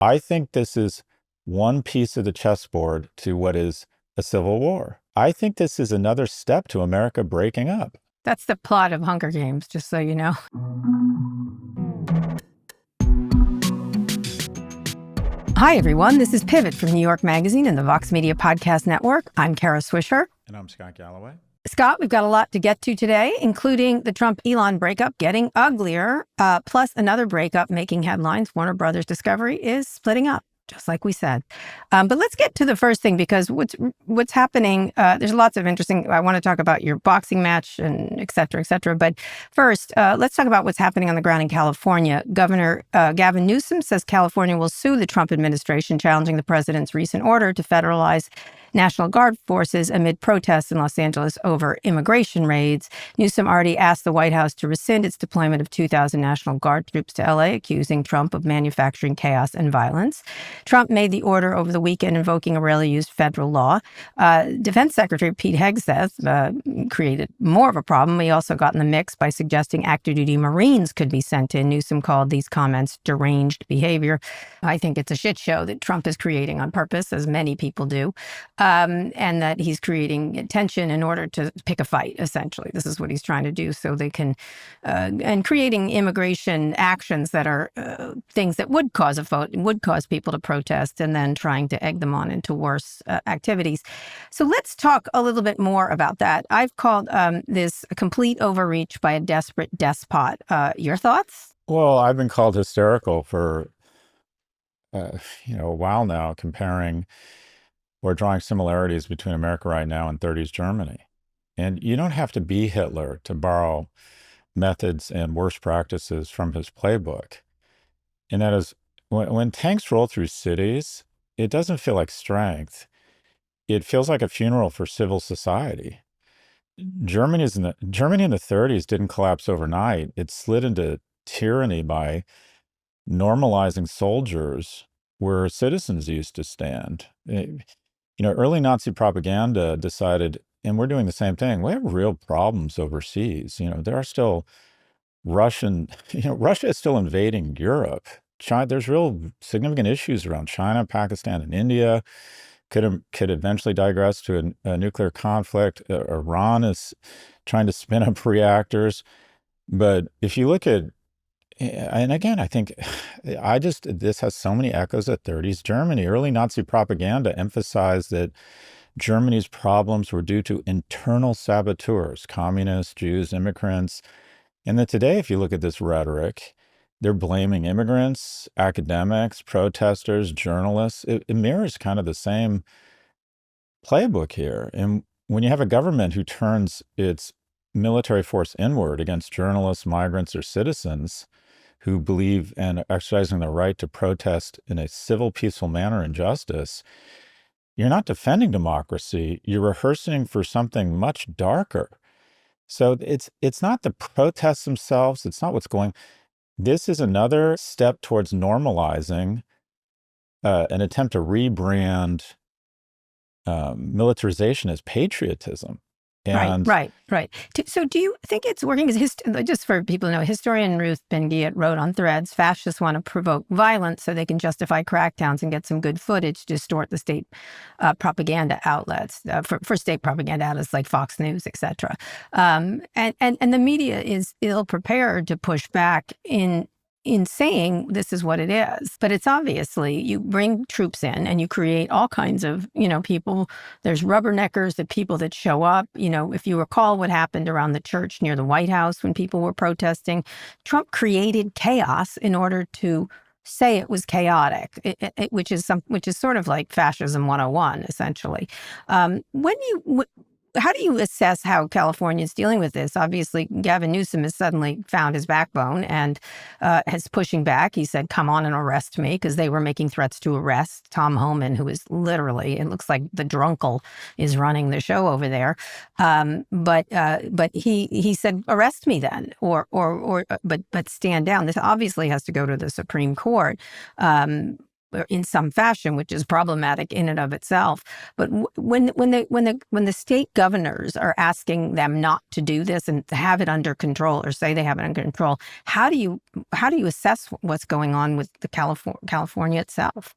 I think this is one piece of the chessboard to what is a civil war. I think this is another step to America breaking up. That's the plot of Hunger Games, just so you know. Hi, everyone. This is Pivot from New York Magazine and the Vox Media Podcast Network. I'm Kara Swisher. And I'm Scott Galloway. Scott, we've got a lot to get to today, including the Trump-Elon breakup getting uglier, plus another breakup making headlines. Warner Brothers Discovery is splitting up, just like we said. But let's get to the first thing, because what's happening, there's lots of interesting, I want to talk about your boxing match and et cetera, et cetera. But first, let's talk about what's happening on the ground in California. Governor Gavin Newsom says California will sue the Trump administration, challenging the president's recent order to federalize National Guard forces amid protests in Los Angeles over immigration raids. Newsom already asked the White House to rescind its deployment of 2,000 National Guard troops to LA, accusing Trump of manufacturing chaos and violence. Trump made the order over the weekend, invoking a rarely used federal law. Defense Secretary Pete Hegseth created more of a problem. He also got in the mix by suggesting active duty Marines could be sent in. Newsom called these comments deranged behavior. I think it's a shit show that Trump is creating on purpose, as many people do. And that he's creating tension in order to pick a fight, essentially. This is what he's trying to do, so they can, and creating immigration actions that are things that would cause a vote, would cause people to protest, and then trying to egg them on into worse activities. So let's talk a little bit more about that. I've called this a complete overreach by a desperate despot. Your thoughts? Well, I've been called hysterical for, a while now, comparing or drawing similarities between America right now and 30s Germany. And you don't have to be Hitler to borrow methods and worst practices from his playbook. And that is, when tanks roll through cities, it doesn't feel like strength. It feels like a funeral for civil society. Germany in the 30s didn't collapse overnight. It slid into tyranny by normalizing soldiers where citizens used to stand. Early Nazi propaganda decided, and we're doing the same thing, we have real problems overseas. There are still Russia is still invading Europe. China, there's real significant issues around China, Pakistan, and India. Could eventually digress to a nuclear conflict. Iran is trying to spin up reactors. But if you look at, and again, I think this has so many echoes of 30s Germany. Early Nazi propaganda emphasized that Germany's problems were due to internal saboteurs, communists, Jews, immigrants. And that today, if you look at this rhetoric, they're blaming immigrants, academics, protesters, journalists. It mirrors kind of the same playbook here. And when you have a government who turns its military force inward against journalists, migrants, or citizens who believe and are exercising their right to protest in a civil, peaceful manner injustice, you're not defending democracy. You're rehearsing for something much darker. So it's not the protests themselves. It's not what's going. This is another step towards normalizing an attempt to rebrand militarization as patriotism. And Right. So do you think it's working? Just for people to know, historian Ruth Ben-Ghiat wrote on Threads, fascists want to provoke violence so they can justify crackdowns and get some good footage to distort the state propaganda outlets, for state propaganda outlets like Fox News, et cetera. And the media is ill-prepared to push back in saying this is what it is. But it's obviously, you bring troops in and you create all kinds of, people. There's rubberneckers, the people that show up. If you recall what happened around the church near the White House when people were protesting, Trump created chaos in order to say it was chaotic, which is sort of like fascism 101, essentially. How do you assess how California is dealing with this? Obviously, Gavin Newsom has suddenly found his backbone and is pushing back. He said, come on and arrest me, because they were making threats to arrest Tom Homan, who is literally, it looks like the drunkle is running the show over there. But he said, arrest me then, but stand down. This obviously has to go to the Supreme Court. in some fashion, which is problematic in and of itself. But when the state governors are asking them not to do this and to have it under control, or say they have it under control, how do you assess what's going on with the California itself?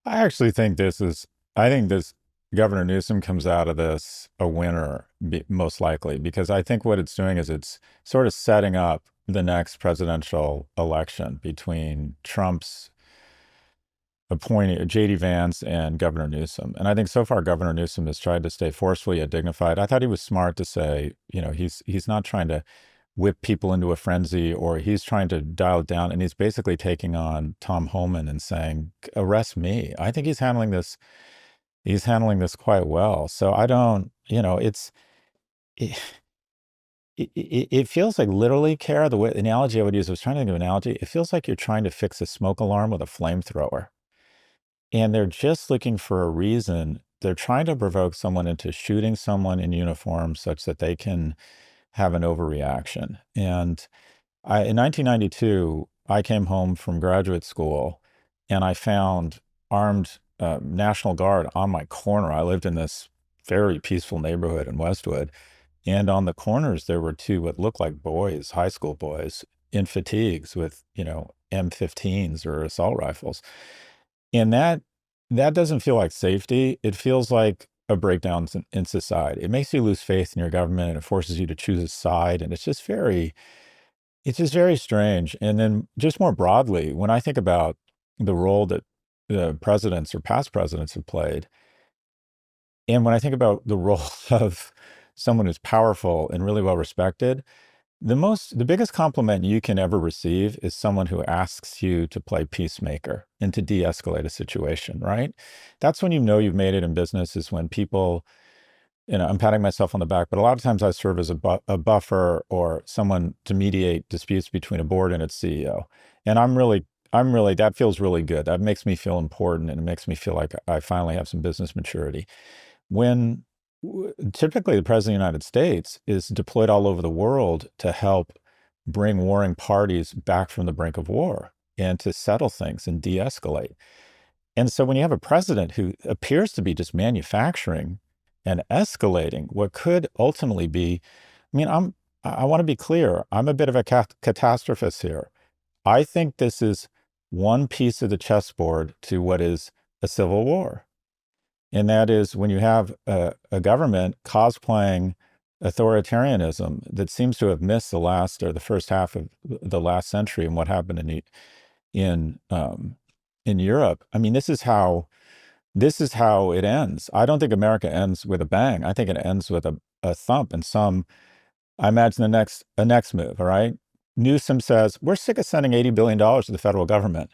I actually think I think this Governor Newsom comes out of this a winner, most likely, because I think what it's doing is it's sort of setting up the next presidential election between Trump's appointing J.D. Vance and Governor Newsom. And I think so far Governor Newsom has tried to stay forceful yet dignified. I thought he was smart to say, he's not trying to whip people into a frenzy, or he's trying to dial it down. And he's basically taking on Tom Homan and saying, arrest me. I think he's handling this quite well. So I don't, it feels like literally, Kara, the analogy I would use, I was trying to think of an analogy. It feels like you're trying to fix a smoke alarm with a flamethrower. And they're just looking for a reason. They're trying to provoke someone into shooting someone in uniform such that they can have an overreaction. And in 1992, I came home from graduate school and I found armed National Guard on my corner. I lived in this very peaceful neighborhood in Westwood. And on the corners, there were two what looked like boys, high school boys, in fatigues with, M15s or assault rifles. And that doesn't feel like safety. It feels like a breakdown in society. It makes you lose faith in your government, and it forces you to choose a side. And it's just very strange. And then just more broadly, when I think about the role that the presidents or past presidents have played, and when I think about the role of someone who's powerful and really well respected, the biggest compliment you can ever receive is someone who asks you to play peacemaker and to de-escalate a situation, right? That's when you know you've made it in business, is when people, I'm patting myself on the back, but a lot of times I serve as a buffer or someone to mediate disputes between a board and its CEO. And that feels really good. That makes me feel important, and it makes me feel like I finally have some business maturity. When typically the president of the United States is deployed all over the world to help bring warring parties back from the brink of war and to settle things and de-escalate. And so when you have a president who appears to be just manufacturing and escalating what could ultimately be, I want to be clear, I'm a bit of a catastrophist here. I think this is one piece of the chessboard to what is a civil war. And that is when you have a government cosplaying authoritarianism that seems to have missed the first half of the last century and what happened in Europe. This is how it ends. I don't think America ends with a bang. I think it ends with a thump and I imagine a next move. All right. Newsom says, we're sick of sending $80 billion to the federal government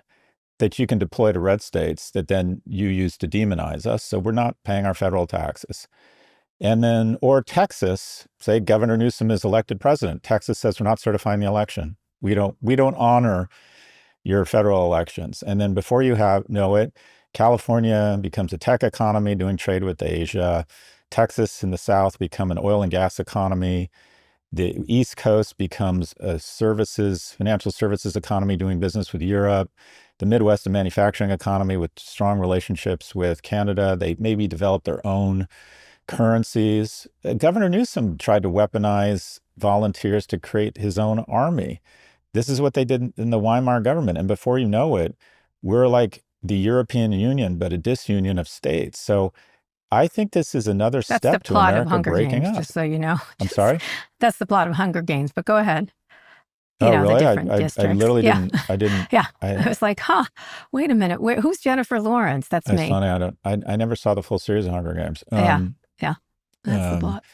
that you can deploy to red states that then you use to demonize us. So we're not paying our federal taxes. And then, or Texas, say Governor Newsom is elected president. Texas says, we're not certifying the election. We don't honor your federal elections. And then before you know it, California becomes a tech economy doing trade with Asia. Texas in the South become an oil and gas economy. The East Coast becomes a financial services economy doing business with Europe. The Midwest, a manufacturing economy with strong relationships with Canada. They maybe develop their own currencies. Governor Newsom tried to weaponize volunteers to create his own army. This is what they did in the Weimar government. And before you know it, we're like the European Union, but a disunion of states. So I think this is another step to America breaking up. Just so you know. I'm sorry? That's the plot of Hunger Games, but go ahead. Really? The different districts. I literally didn't. I didn't. Yeah. I was like, wait a minute. Who's Jennifer Lawrence? That's me. That's funny. I never saw the full series of Hunger Games. Yeah. That's the plot.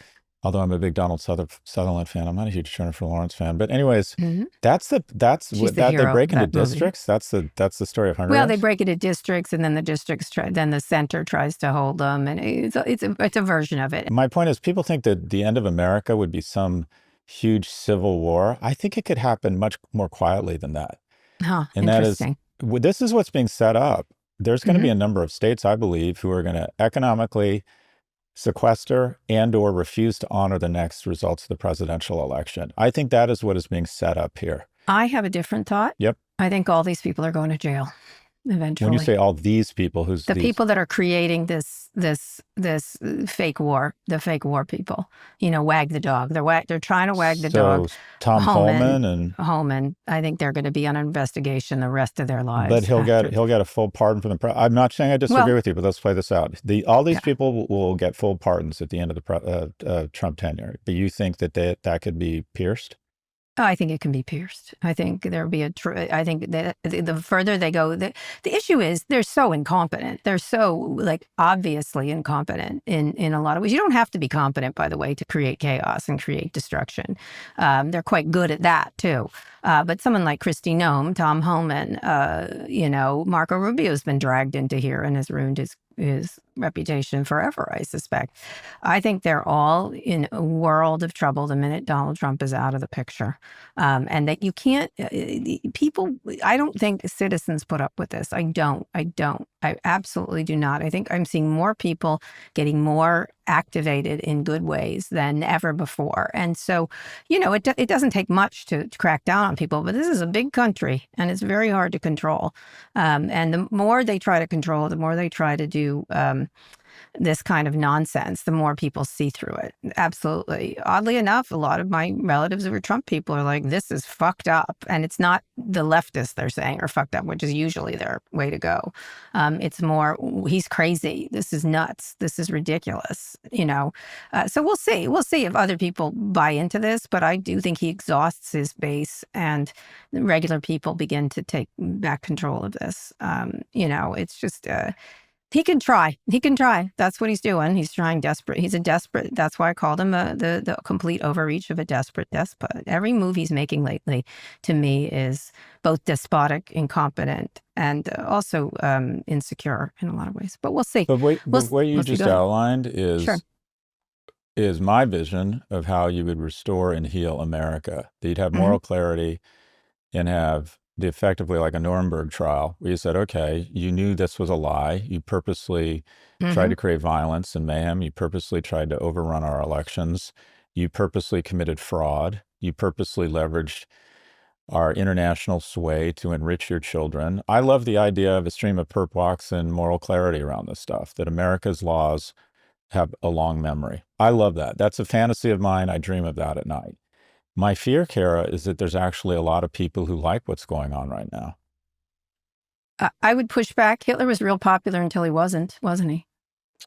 Although I'm a big Donald Sutherland fan, I'm not a huge Jennifer Lawrence fan. But anyways, Mm-hmm. they break into districts. That's the story of Hunger Games. Well, they break into districts, and then then the center tries to hold them, and it's a version of it. My point is, people think that the end of America would be some huge civil war. I think it could happen much more quietly than that. And interesting. This is what's being set up. There's going to Mm-hmm. be a number of states, I believe, who are going to economically sequester and or refuse to honor the next results of the presidential election. I think that is what is being set up here. I have a different thought. Yep. I think all these people are going to jail. When you eventually. say all these people, who's The these? people that are creating this fake war, the fake war people, wag the dog. They're trying to wag the dog. So Tom Holman, Homan, and Holman, I think they're going to be on investigation the rest of their but lives he'll after. get a full pardon from the I'm not saying I disagree Well, with you, but let's play this out. All these yeah. people will get full pardons at the end of the Trump tenure. But you think that that could be pierced? Oh, I think it can be pierced. I think there'll be I think that the further they go, the issue is they're so incompetent. They're so like obviously incompetent in a lot of ways. You don't have to be competent, by the way, to create chaos and create destruction. They're quite good at that too. But someone like Kristi Noem, Tom Homan, Marco Rubio's been dragged into here and has ruined his reputation forever, I suspect. I think they're all in a world of trouble the minute Donald Trump is out of the picture. And that you can't, people, I don't think citizens put up with this. I don't. I absolutely do not. I think I'm seeing more people getting more activated in good ways than ever before. And so, it doesn't take much to crack down on people, but this is a big country and it's very hard to control. And the more they try to control, the more they try to do this kind of nonsense, the more people see through it. Absolutely. Oddly enough, a lot of my relatives who are Trump people are like, this is fucked up. And it's not the leftists they're saying are fucked up, which is usually their way to go. It's more, he's crazy. This is nuts. This is ridiculous. So we'll see. We'll see if other people buy into this. But I do think he exhausts his base and regular people begin to take back control of this. It's just... he can try. He can try. That's what he's doing. He's trying desperate. He's a desperate. That's why I called him the complete overreach of a desperate despot. Every move he's making lately, to me, is both despotic, incompetent, and also insecure in a lot of ways. But we'll see. But what you We'll see. just Go ahead. outlined Sure. is my vision of how you would restore and heal America. That you'd have Hmm. moral clarity and have effectively like a Nuremberg trial, where you said, okay, you knew this was a lie. You purposely tried Hmm. to create violence and mayhem. You purposely tried to overrun our elections. You purposely committed fraud. You purposely leveraged our international sway to enrich your children. I love the idea of a stream of perp walks and moral clarity around this stuff, that America's laws have a long memory. I love that. That's a fantasy of mine. I dream of that at night. My fear, Kara, is that there's actually a lot of people who like what's going on right now. I would push back. Hitler was real popular until he wasn't he?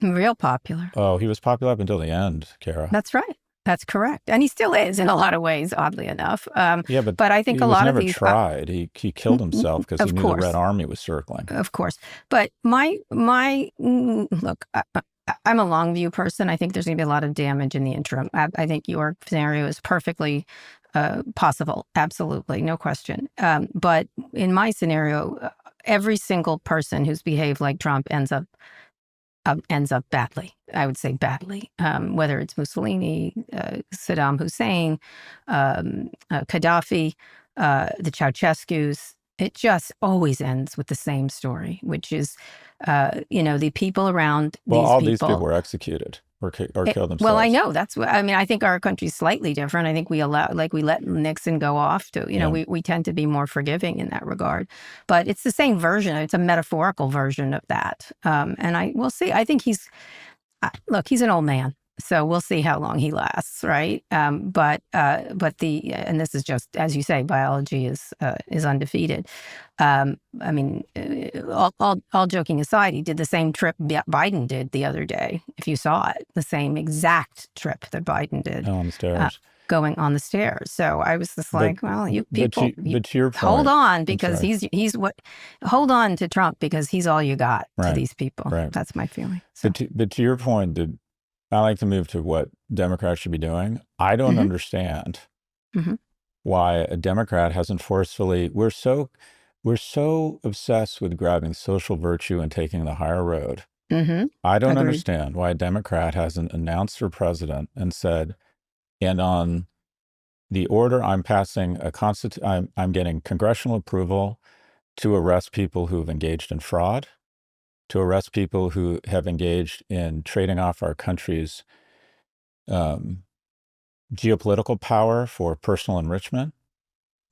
Real popular. Oh, he was popular up until the end, Kara. That's right. That's correct. And he still is in a lot of ways, oddly enough. Yeah, But I think he a was lot of never these... tried. He killed himself because he of knew the course. Red Army was circling. Of course. But look, I'm a long view person. I think there's going to be a lot of damage in the interim. I think your scenario is perfectly possible. Absolutely. No question. But in my scenario, every single person who's behaved like Trump ends up badly. I would say badly. Whether it's Mussolini, Saddam Hussein, Gaddafi, the Ceausescus, it just always ends with the same story, which is, the people around Well, these all people. these people were executed or killed themselves. Well, I know that's what I mean. I think our country's slightly different. I think we let Nixon go off to, Yeah. we tend to be more forgiving in that regard. But it's the same version. It's a metaphorical version of that. And we'll see. I think he's an old man. So we'll see how long he lasts, right? And this is just, as you say, biology is undefeated. I mean, all joking aside, he did the same trip Biden did the other day. If you saw it, the same exact trip that Biden did. On the stairs. Going on the stairs. So I was just like, well, you people, but to your point, hold on, because hold on to Trump, because he's all you got to these people. Right. That's my feeling. So. But to your point, I like to move to what Democrats should be doing. I don't understand why a Democrat hasn't forcefully. We're so obsessed with grabbing social virtue and taking the higher road. I don't understand why a Democrat hasn't announced for president and said, and on the order I'm passing I'm getting congressional approval to arrest people who've engaged in fraud, to arrest people who have engaged in trading off our country's geopolitical power for personal enrichment.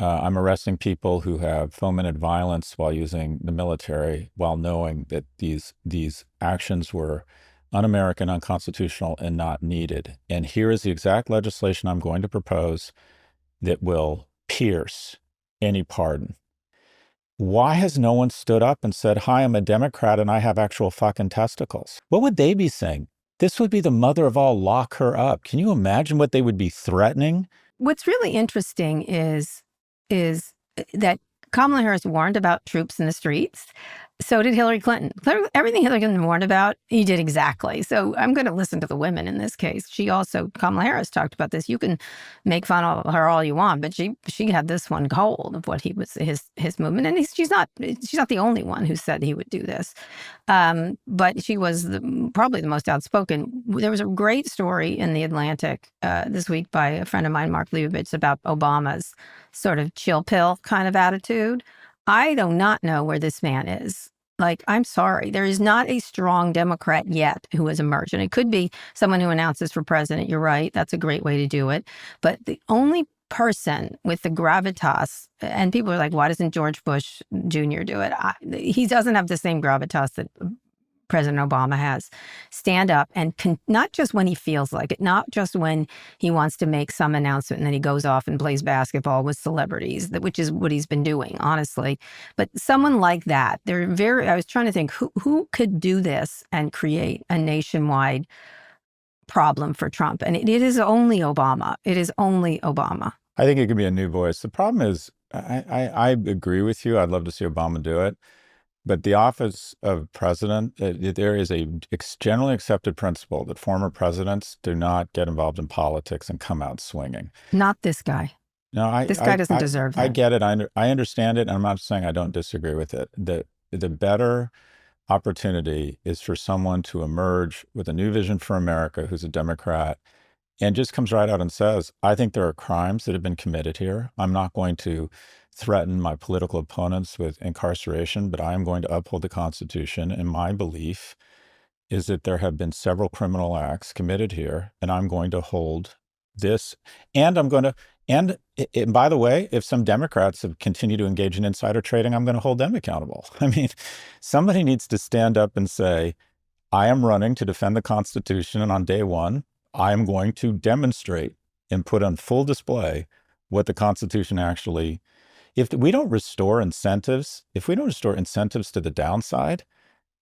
I'm arresting people who have fomented violence while using the military, while knowing that these actions were un-American, unconstitutional, and not needed. And here is the exact legislation I'm going to propose that will pierce any pardon. Why has no one stood up and said, hi, I'm a Democrat and I have actual fucking testicles? What would they be saying? This would be the mother of all, lock her up. Can you imagine what they would be threatening? What's really interesting is that Kamala Harris warned about troops in the streets. So did Hillary Clinton. Everything Hillary Clinton warned about, he did exactly. So I'm going to listen to the women in this case. Kamala Harris talked about this. You can make fun of her all you want, but she had this one hold of what he was, his movement. And she's not the only one who said he would do this. But she was probably the most outspoken. There was a great story in The Atlantic this week by a friend of mine, Mark Leibovitz, about Obama's sort of chill pill kind of attitude. I do not know where this man is. Like, I'm sorry, there is not a strong Democrat yet who has emerged. And it could be someone who announces for president. You're right. That's a great way to do it. But the only person with the gravitas, and people are like, why doesn't George Bush Jr. do it? He doesn't have the same gravitas that President Obama has. Stand up and not just when he feels like it, not just when he wants to make some announcement and then he goes off and plays basketball with celebrities, which is what he's been doing, honestly. But someone like that, I was trying to think who could do this and create a nationwide problem for Trump. And it is only Obama. It is only Obama. I think it could be a new voice. The problem is, I agree with you. I'd love to see Obama do it. But the office of president, there is a generally accepted principle that former presidents do not get involved in politics and come out swinging. Not this guy. No, this guy doesn't deserve that. I get it. I understand it. And I'm not saying I don't disagree with it. The better opportunity is for someone to emerge with a new vision for America who's a Democrat and just comes right out and says, I think there are crimes that have been committed here. I'm not going to threaten my political opponents with incarceration, but I am going to uphold the Constitution. And my belief is that there have been several criminal acts committed here, and I'm going to hold this. And I'm going to, and by the way, if some Democrats have continued to engage in insider trading, I'm going to hold them accountable. I mean, somebody needs to stand up and say, I am running to defend the Constitution, and on day one, I am going to demonstrate and put on full display what the Constitution actually. If we don't restore incentives, to the downside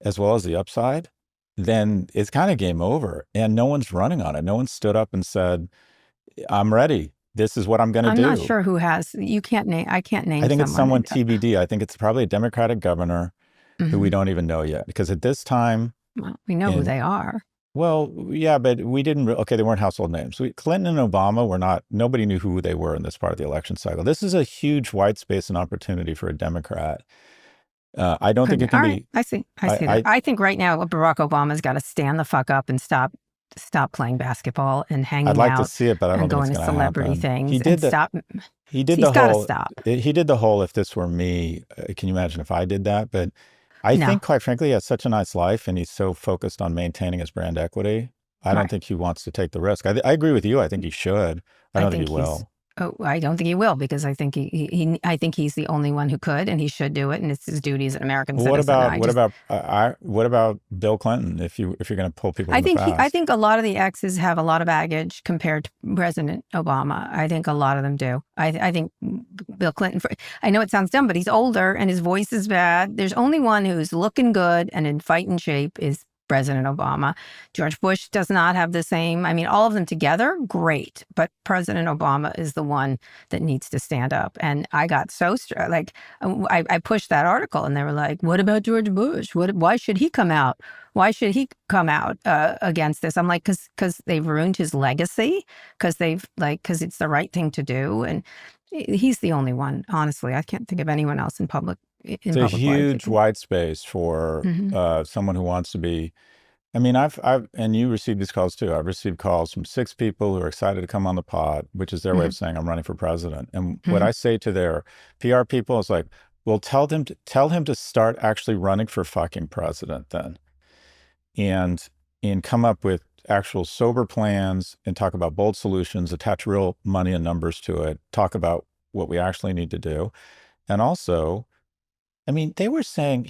as well as the upside, then it's kind of game over. And no one's running on it. No one stood up and said, I'm ready. This is what I'm going to do. I'm not sure who has. You can't name. I can't name. I think it's someone TBD. I think it's probably a Democratic governor who we don't even know yet. Because at this time. Well, we know who they are. Well, yeah, but we didn't, okay, they weren't household names. Clinton and Obama were not, nobody knew who they were in this part of the election cycle. This is a huge white space and opportunity for a Democrat. I don't think it can be. I see that. I think right now Barack Obama's got to stand the fuck up and stop playing basketball and hanging out. I'd like to see it, but I don't think it's going to happen. Going to celebrity things. He did stop. He did the whole, stop. He did the whole, if this were me, can you imagine if I did that? But I think, quite frankly, he has such a nice life and he's so focused on maintaining his brand equity. I don't think he wants to take the risk. I agree with you. I think he should. I don't think he will. Oh, I don't think he will because I think I think he's the only one who could and he should do it and it's his duty as an American citizen. What about Bill Clinton? If you're going to pull people, I think a lot of the exes have a lot of baggage compared to President Obama. I think a lot of them do. I think Bill Clinton. I know it sounds dumb, but he's older and his voice is bad. There's only one who's looking good and in fighting shape is President Obama. George Bush does not have the same. I mean, all of them together, great. But President Obama is the one that needs to stand up. And I got so I pushed that article and they were like, what about George Bush? Why should he come out? Why should he come out against this? I'm like, because they've ruined his legacy, because it's the right thing to do. And he's the only one, honestly. I can't think of anyone else in public. It's a huge white space for someone who wants to be. I mean, I've and you received these calls too. I've received calls from 6 people who are excited to come on the pod, which is their way of saying I'm running for president. And what I say to their PR people is like, well, tell him to start actually running for fucking president then, and come up with actual sober plans and talk about bold solutions, attach real money and numbers to it, talk about what we actually need to do. And also, I mean, they were saying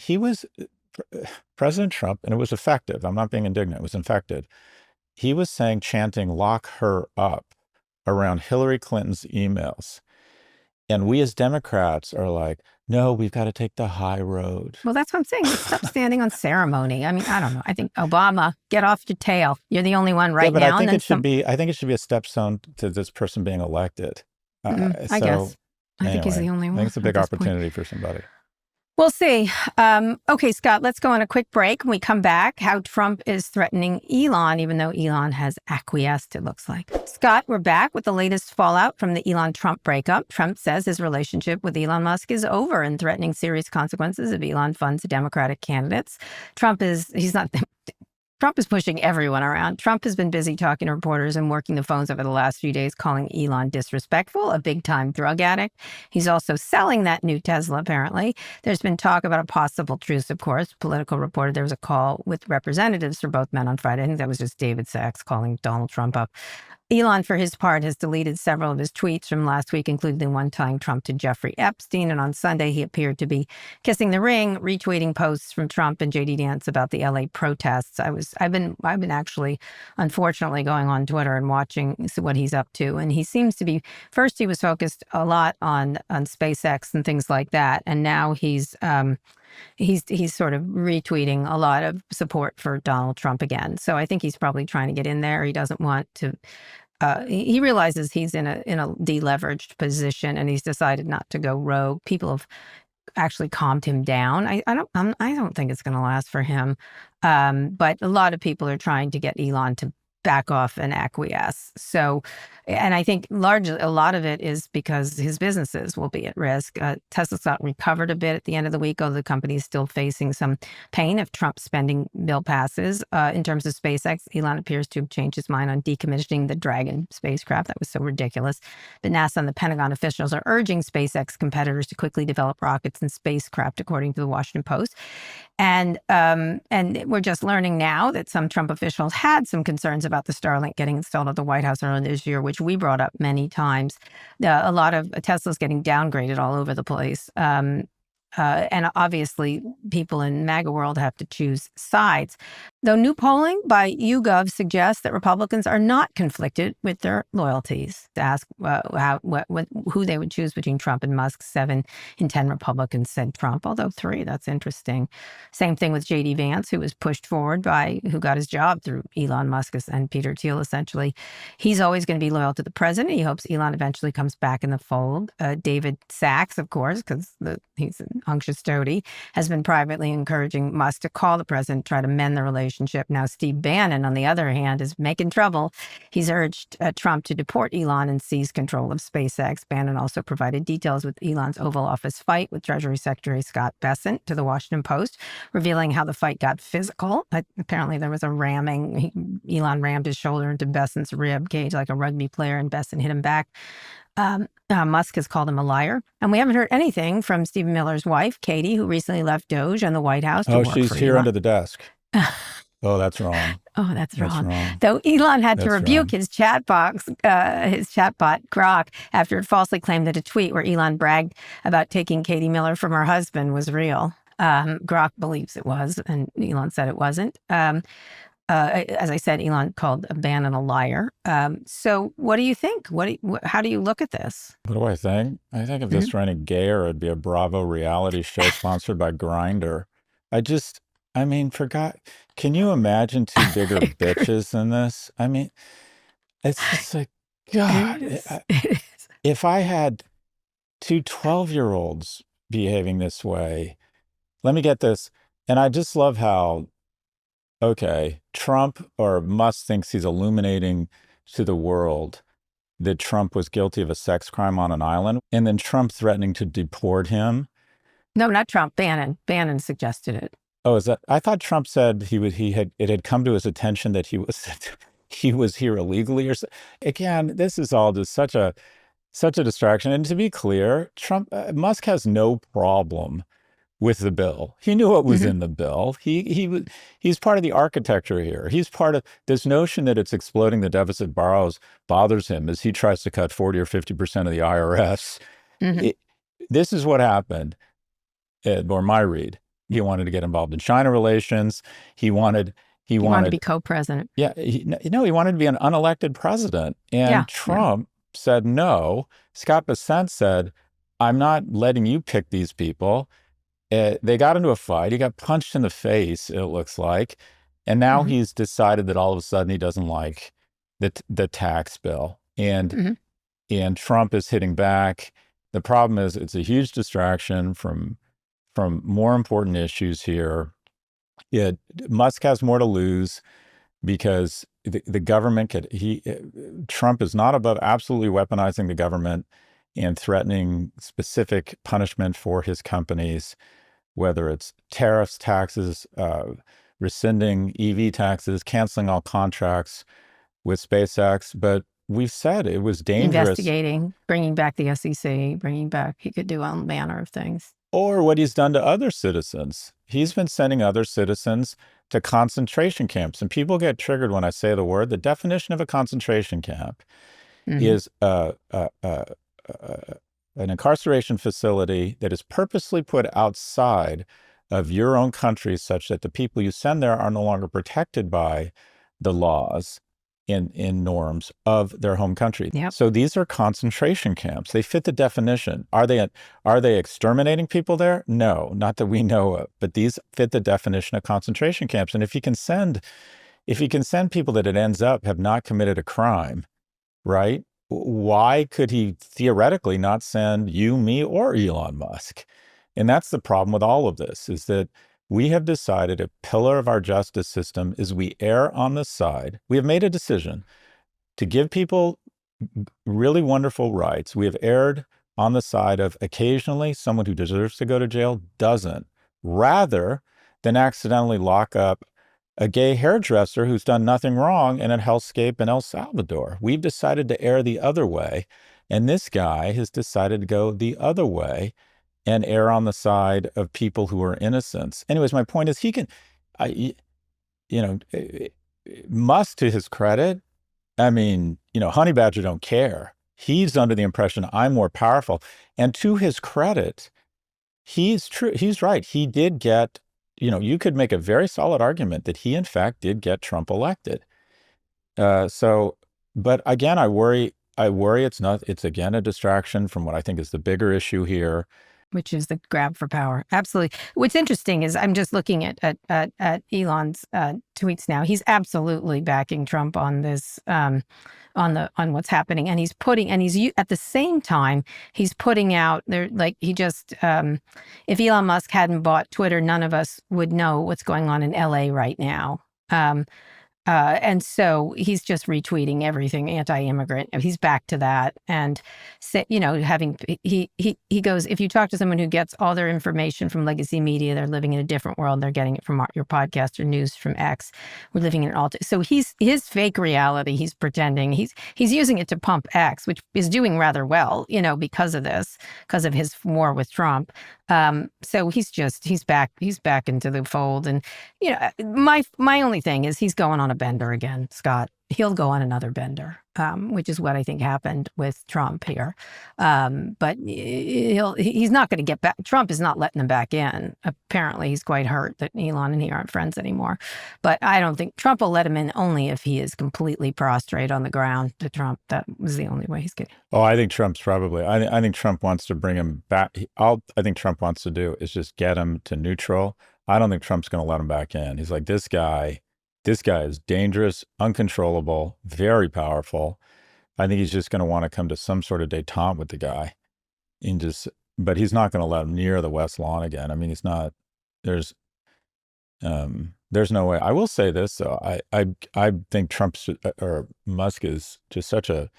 President Trump, and it was effective. I'm not being indignant. It was infected. He was saying, chanting, lock her up around Hillary Clinton's emails. And we as Democrats are like, no, we've got to take the high road. Well, that's what I'm saying. Let's stop standing on ceremony. I mean, I don't know. I think Obama, get off your tail. You're the only one right but now. I think I think it should be a stepstone to this person being elected. I guess. I think he's the only one. I think it's a big opportunity for somebody. We'll see. Okay, Scott, let's go on a quick break. When we come back, how Trump is threatening Elon, even though Elon has acquiesced, it looks like. Scott, we're back with the latest fallout from the Elon-Trump breakup. Trump says his relationship with Elon Musk is over and threatening serious consequences if Elon funds Democratic candidates. Trump is pushing everyone around. Trump has been busy talking to reporters and working the phones over the last few days, calling Elon disrespectful, a big-time drug addict. He's also selling that new Tesla, apparently. There's been talk about a possible truce, of course. Political reported there was a call with representatives for both men on Friday. I think that was just David Sachs calling Donald Trump up. Elon, for his part, has deleted several of his tweets from last week, including the one tying Trump to Jeffrey Epstein. And on Sunday, he appeared to be kissing the ring, retweeting posts from Trump and JD Vance about the LA protests. I've been actually, unfortunately, going on Twitter and watching what he's up to. And he seems to be, first he was focused a lot on SpaceX and things like that. And now he's sort of retweeting a lot of support for Donald Trump again. So I think he's probably trying to get in there. He doesn't want to. He realizes he's in a deleveraged position, and he's decided not to go rogue. People have actually calmed him down. I don't think it's going to last for him. But a lot of people are trying to get Elon to back off and acquiesce. So, and I think largely a lot of it is because his businesses will be at risk. Tesla stock recovered a bit at the end of the week, although the company is still facing some pain if Trump's spending bill passes. In terms of SpaceX, Elon appears to have changed his mind on decommissioning the Dragon spacecraft. That was so ridiculous. But NASA and the Pentagon officials are urging SpaceX competitors to quickly develop rockets and spacecraft, according to the Washington Post. And we're just learning now that some Trump officials had some concerns about the Starlink getting installed at the White House earlier this year, which we brought up many times. A lot of Tesla's getting downgraded all over the place. And obviously, people in MAGA world have to choose sides. Though new polling by YouGov suggests that Republicans are not conflicted with their loyalties. To ask who they would choose between Trump and Musk, 7 in 10 Republicans said Trump, although 3, that's interesting. Same thing with JD Vance, who was pushed forward who got his job through Elon Musk and Peter Thiel, essentially. He's always going to be loyal to the president. He hopes Elon eventually comes back in the fold. David Sachs, of course, because he's an unctuous toady, has been privately encouraging Musk to call the president, try to mend the relationship. Now, Steve Bannon, on the other hand, is making trouble. He's urged Trump to deport Elon and seize control of SpaceX. Bannon also provided details with Elon's Oval Office fight with Treasury Secretary Scott Bessent to the Washington Post, revealing how the fight got physical. Apparently, there was a ramming. Elon rammed his shoulder into Bessent's rib cage like a rugby player, and Bessent hit him back. Musk has called him a liar. And we haven't heard anything from Stephen Miller's wife, Katie, who recently left DOGE and the White House to work for she's here Elon. under the desk. Oh, that's wrong. Oh, that's wrong. Though Elon had to rebuke his chatbot Grok after it falsely claimed that a tweet where Elon bragged about taking Katie Miller from her husband was real. Grok believes it was, and Elon said it wasn't. As I said, Elon called Bannon a liar. So what do you think? How do you look at this? What do I think? I think if this were any gayer, it'd be a Bravo reality show sponsored by Grindr. For God, can you imagine 2 bigger bitches than this? I mean, it's just like, God, if I had 2 12-year-olds behaving this way, let me get this. And I just love how, okay, Trump or Musk thinks he's illuminating to the world that Trump was guilty of a sex crime on an island, and then Trump threatening to deport him. No, not Trump. Bannon. Bannon suggested it. Oh, is that? I thought Trump said it had come to his attention that he was here illegally or so. Again, this is all just such a distraction. And to be clear, Musk has no problem with the bill. He knew what was in the bill. He's part of the architecture here. He's part of this notion that it's exploding the deficit bothers him as he tries to cut 40 or 50% of the IRS. Mhm. This is what happened, or my read. He wanted to get involved in China relations. He wanted, he He wanted to be wanted, co-president. yeah, he wanted to be an unelected president. And Yeah, yeah. Trump said no. Scott Bessent said, I'm not letting you pick these people. They got into a fight. He got punched in the face, it looks like. And now Mhm. he's decided that all of a sudden he doesn't like the tax bill. Mhm. And Trump is hitting back. The problem is it's a huge distraction from more important issues here. It Musk has more to lose because the government Trump is not above absolutely weaponizing the government and threatening specific punishment for his companies, whether it's tariffs, taxes, rescinding EV taxes, canceling all contracts with SpaceX. But we've said it was dangerous. Investigating, bringing back the SEC, he could do all manner of things. Or what he's done to other citizens. He's been sending other citizens to concentration camps. And people get triggered when I say the word. The definition of a concentration camp Mhm. is an incarceration facility that is purposely put outside of your own country such that the people you send there are no longer protected by the laws in norms of their home country. Yep. So these are concentration camps. They fit the definition. Are they exterminating people there? No, not that we know of, but these fit the definition of concentration camps. And if you can send people that it ends up have not committed a crime, right? Why could he theoretically not send you, me, or Elon Musk? And that's the problem with all of this, is that we have decided a pillar of our justice system is we err on the side. We have made a decision to give people really wonderful rights. We have erred on the side of occasionally someone who deserves to go to jail doesn't, rather than accidentally lock up a gay hairdresser who's done nothing wrong in a hellscape in El Salvador. We've decided to err the other way. And this guy has decided to go the other way and err on the side of people who are innocents. Anyways, my point is I, you know, Musk, to his credit, I mean, Honey Badger don't care. He's under the impression I'm more powerful. And to his credit, he's right. He did get, you could make a very solid argument that he, in fact, did get Trump elected. But again, I worry it's again a distraction from what I think is the bigger issue here. Which is the grab for power. Absolutely. What's interesting is I'm just looking at Elon's tweets now. He's absolutely backing Trump on this, on what's happening, and he's at the same time he's putting out there, like, he just if Elon Musk hadn't bought Twitter, none of us would know what's going on in LA right now. And so he's just retweeting everything anti-immigrant. He's back to that, and he goes, if you talk to someone who gets all their information from legacy media, they're living in a different world. They're getting it from your podcast or news from X. We're living in an alt. So his fake reality. He's pretending he's using it to pump X, which is doing rather well, because of his war with Trump. So he's back into the fold, and my only thing is he's going on a bender again, Scott. He'll go on another bender, which is what I think happened with Trump here. But he's not going to get back. Trump is not letting him back in. Apparently, he's quite hurt that Elon and he aren't friends anymore. But I don't think Trump will let him in, only if he is completely prostrate on the ground to Trump. That was the only way he's getting. Oh, I think Trump's probably. I think Trump wants to bring him back. All I think Trump wants to do is just get him to neutral. I don't think Trump's going to let him back in. He's like, this guy is dangerous, uncontrollable, very powerful. I think he's just going to want to come to some sort of detente with the guy, but he's not going to let him near the West Lawn again. I mean, he's not. There's no way. I will say this though. I think or Musk is just such a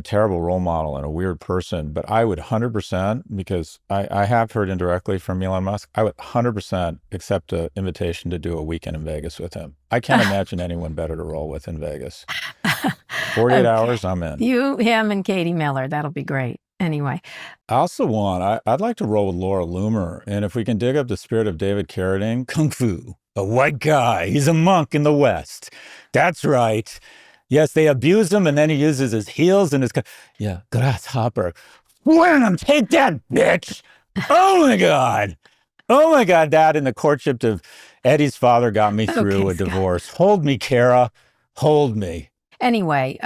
terrible role model and a weird person, but I would 100%, because I have heard indirectly from Elon Musk, I would 100% accept an invitation to do a weekend in Vegas with him. I can't imagine anyone better to roll with in Vegas. 48 hours, I'm in. You, him, and Katie Miller. That'll be great. Anyway. I also I'd like to roll with Laura Loomer. And if we can dig up the spirit of David Carradine, Kung Fu, a white guy, he's a monk in the West. That's right. Yes, they abuse him, and then he uses his heels and his grasshopper. Wham! Take that, bitch! Oh my God! Oh my God! That and the courtship of Eddie's father got me through a divorce. Hold me, Kara. Hold me. Anyway,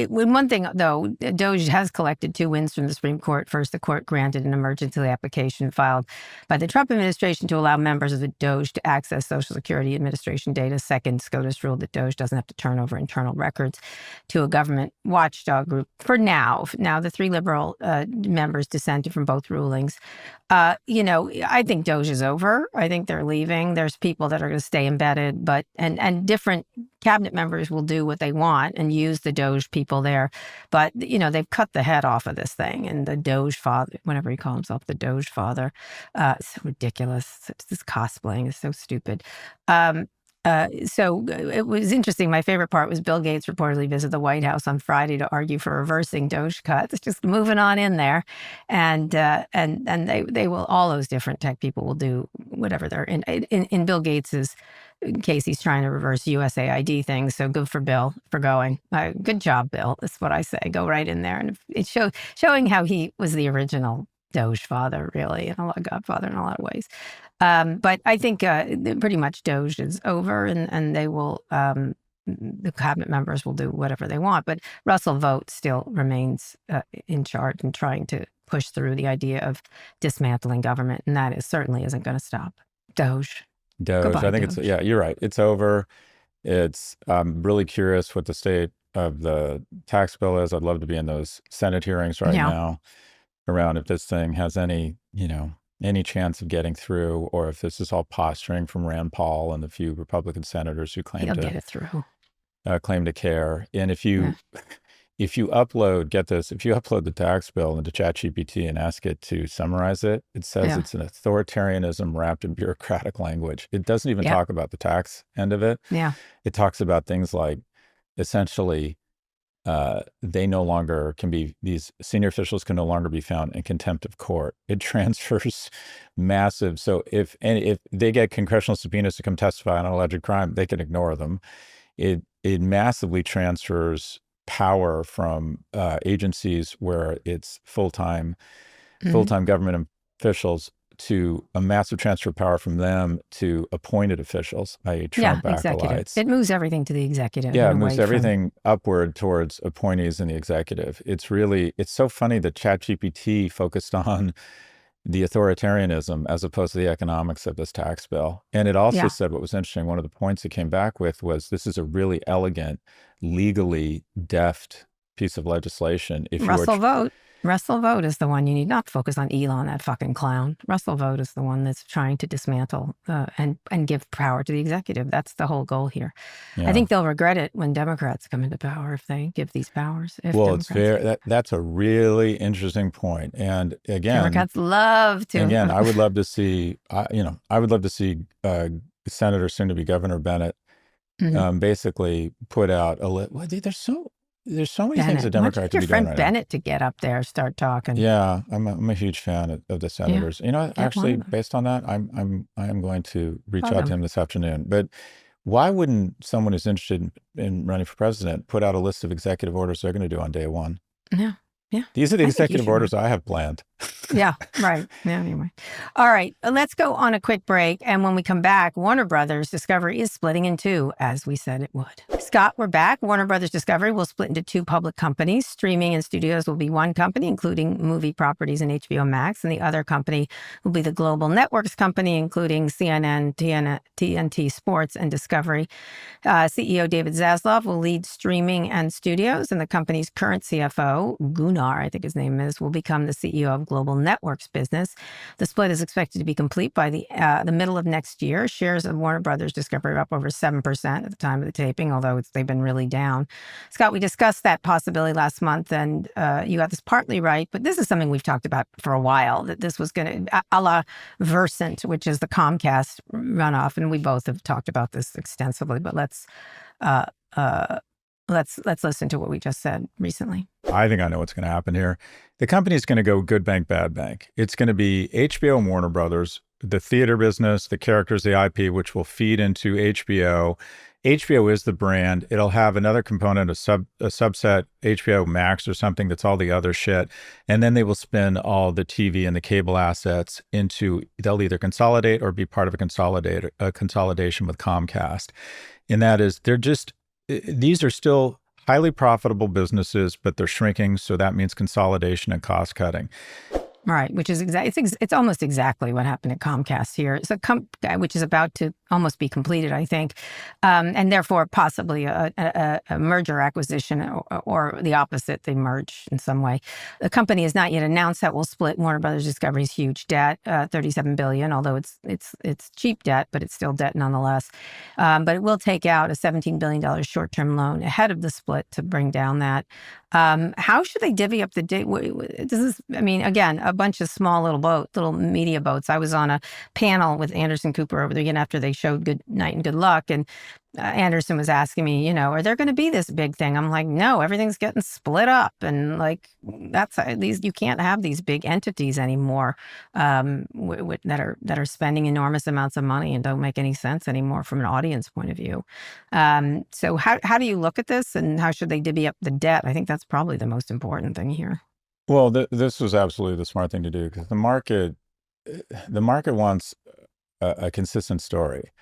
one thing, though, DOGE has collected 2 wins from the Supreme Court. First, the court granted an emergency application filed by the Trump administration to allow members of the DOGE to access Social Security Administration data. Second, SCOTUS ruled that DOGE doesn't have to turn over internal records to a government watchdog group for now. Now, the 3 liberal members dissented from both rulings. I think DOGE is over. I think they're leaving. There's people that are going to stay embedded, but and different cabinet members will do what they want and use the DOGE people there. But, they've cut the head off of this thing. And the DOGE father, whenever he calls himself the DOGE father, so ridiculous. It's this cosplaying is so stupid. So it was interesting. My favorite part was Bill Gates reportedly visited the White House on Friday to argue for reversing DOGE cuts. It's just moving on in there, and they will. All those different tech people will do whatever they're in Bill Gates's case. He's trying to reverse USAID things. So good for Bill for going. Good job, Bill. That's what I say. Go right in there, and it's showing how he was the original DOGE father, really, and a lot of godfather in a lot of ways. But I think pretty much DOGE is over, and they will, the cabinet members will do whatever they want. But Russell Vought still remains in charge and trying to push through the idea of dismantling government, and that certainly isn't going to stop. DOGE. Goodbye, I think DOGE. you're right. It's over. I'm really curious what the state of the tax bill is. I'd love to be in those Senate hearings right now around if this thing has any chance of getting through, or if this is all posturing from Rand Paul and the few Republican senators who claim get it through. Claim to care. And if you upload the tax bill into ChatGPT and ask it to summarize it, it says it's an authoritarianism wrapped in bureaucratic language. It doesn't even talk about the tax end of it. Yeah. It talks about things like essentially they no longer can be, these senior officials can no longer be found in contempt of court. It transfers massive. So if they get congressional subpoenas to come testify on an alleged crime, they can ignore them. It massively transfers power from agencies where it's full-time government officials to a massive transfer of power from them to appointed officials, i.e. Trump acolytes. It moves everything to the executive. Yeah, it moves everything upward towards appointees in the executive. It's so funny that ChatGPT focused on the authoritarianism as opposed to the economics of this tax bill. And it also said what was interesting, one of the points it came back with was this is a really elegant, legally deft piece of legislation. Russell Vought is the one you need not focus on. Elon, that fucking clown. Russell Vought is the one that's trying to dismantle and give power to the executive. That's the whole goal here. Yeah. I think they'll regret it when Democrats come into power if they give these powers. That's a really interesting point. And again, Democrats love to. Again, I would love to see. Senator, soon to be Governor Bennett, basically put out a list. Well, there's so many things a Democrat could be doing right now. Your friend Bennett to get up there, start talking. Yeah, I'm a huge fan of the senators. Actually, based on that, I am going to reach out to him this afternoon. But why wouldn't someone who's interested in running for president put out a list of executive orders they're going to do on day one? Yeah. Yeah. These are the executive orders I have planned. Yeah, right. Yeah, anyway. All right, let's go on a quick break. And when we come back, Warner Brothers Discovery is splitting in 2, as we said it would. Scott, we're back. Warner Brothers Discovery will split into 2 public companies. Streaming and studios will be one company, including movie properties and HBO Max. And the other company will be the Global Networks Company, including CNN, TNT Sports, and Discovery. CEO David Zaslav will lead streaming and studios, and the company's current CFO, Gunnar, I think his name is, will become the CEO of Global Networks business. The split is expected to be complete by the middle of next year. Shares of Warner Brothers Discovery are up over 7% at the time of the taping, although they've been really down. Scott, we discussed that possibility last month, and you got this partly right, but this is something we've talked about for a while, that this was going to, a la Versant, which is the Comcast runoff, and we both have talked about this extensively, but let's listen to what we just said recently. I think I know what's going to happen here. The company's going to go good bank, bad bank. It's going to be HBO and Warner Brothers, the theater business, the characters, the IP, which will feed into HBO HBO is the brand. It'll have another component, a subset, HBO Max or something that's all the other shit. And then they will spin all the TV and the cable assets into, they'll either consolidate or be part of a consolidation with Comcast. And that is, these are still highly profitable businesses, but they're shrinking. So that means consolidation and cost cutting. Right, which is it's almost exactly what happened at Comcast here. It's which is about to almost be completed, I think, and therefore possibly a merger acquisition or the opposite, they merge in some way. The company has not yet announced that will split Warner Brothers Discovery's huge debt, $37 billion, although it's cheap debt, but it's still debt nonetheless. But it will take out a $17 billion short-term loan ahead of the split to bring down that. How should they divvy up the date? This is, I mean, again, a bunch of small little media boats. I was on a panel with Anderson Cooper over the weekend after they showed Good Night and Good Luck, and Anderson was asking me, are there going to be this big thing? I'm like, no, everything's getting split up, and like you can't have these big entities anymore that are spending enormous amounts of money and don't make any sense anymore from an audience point of view. So how do you look at this, and how should they divvy up the debt? I think that's probably the most important thing here. Well, this was absolutely the smart thing to do, because the market wants a consistent story.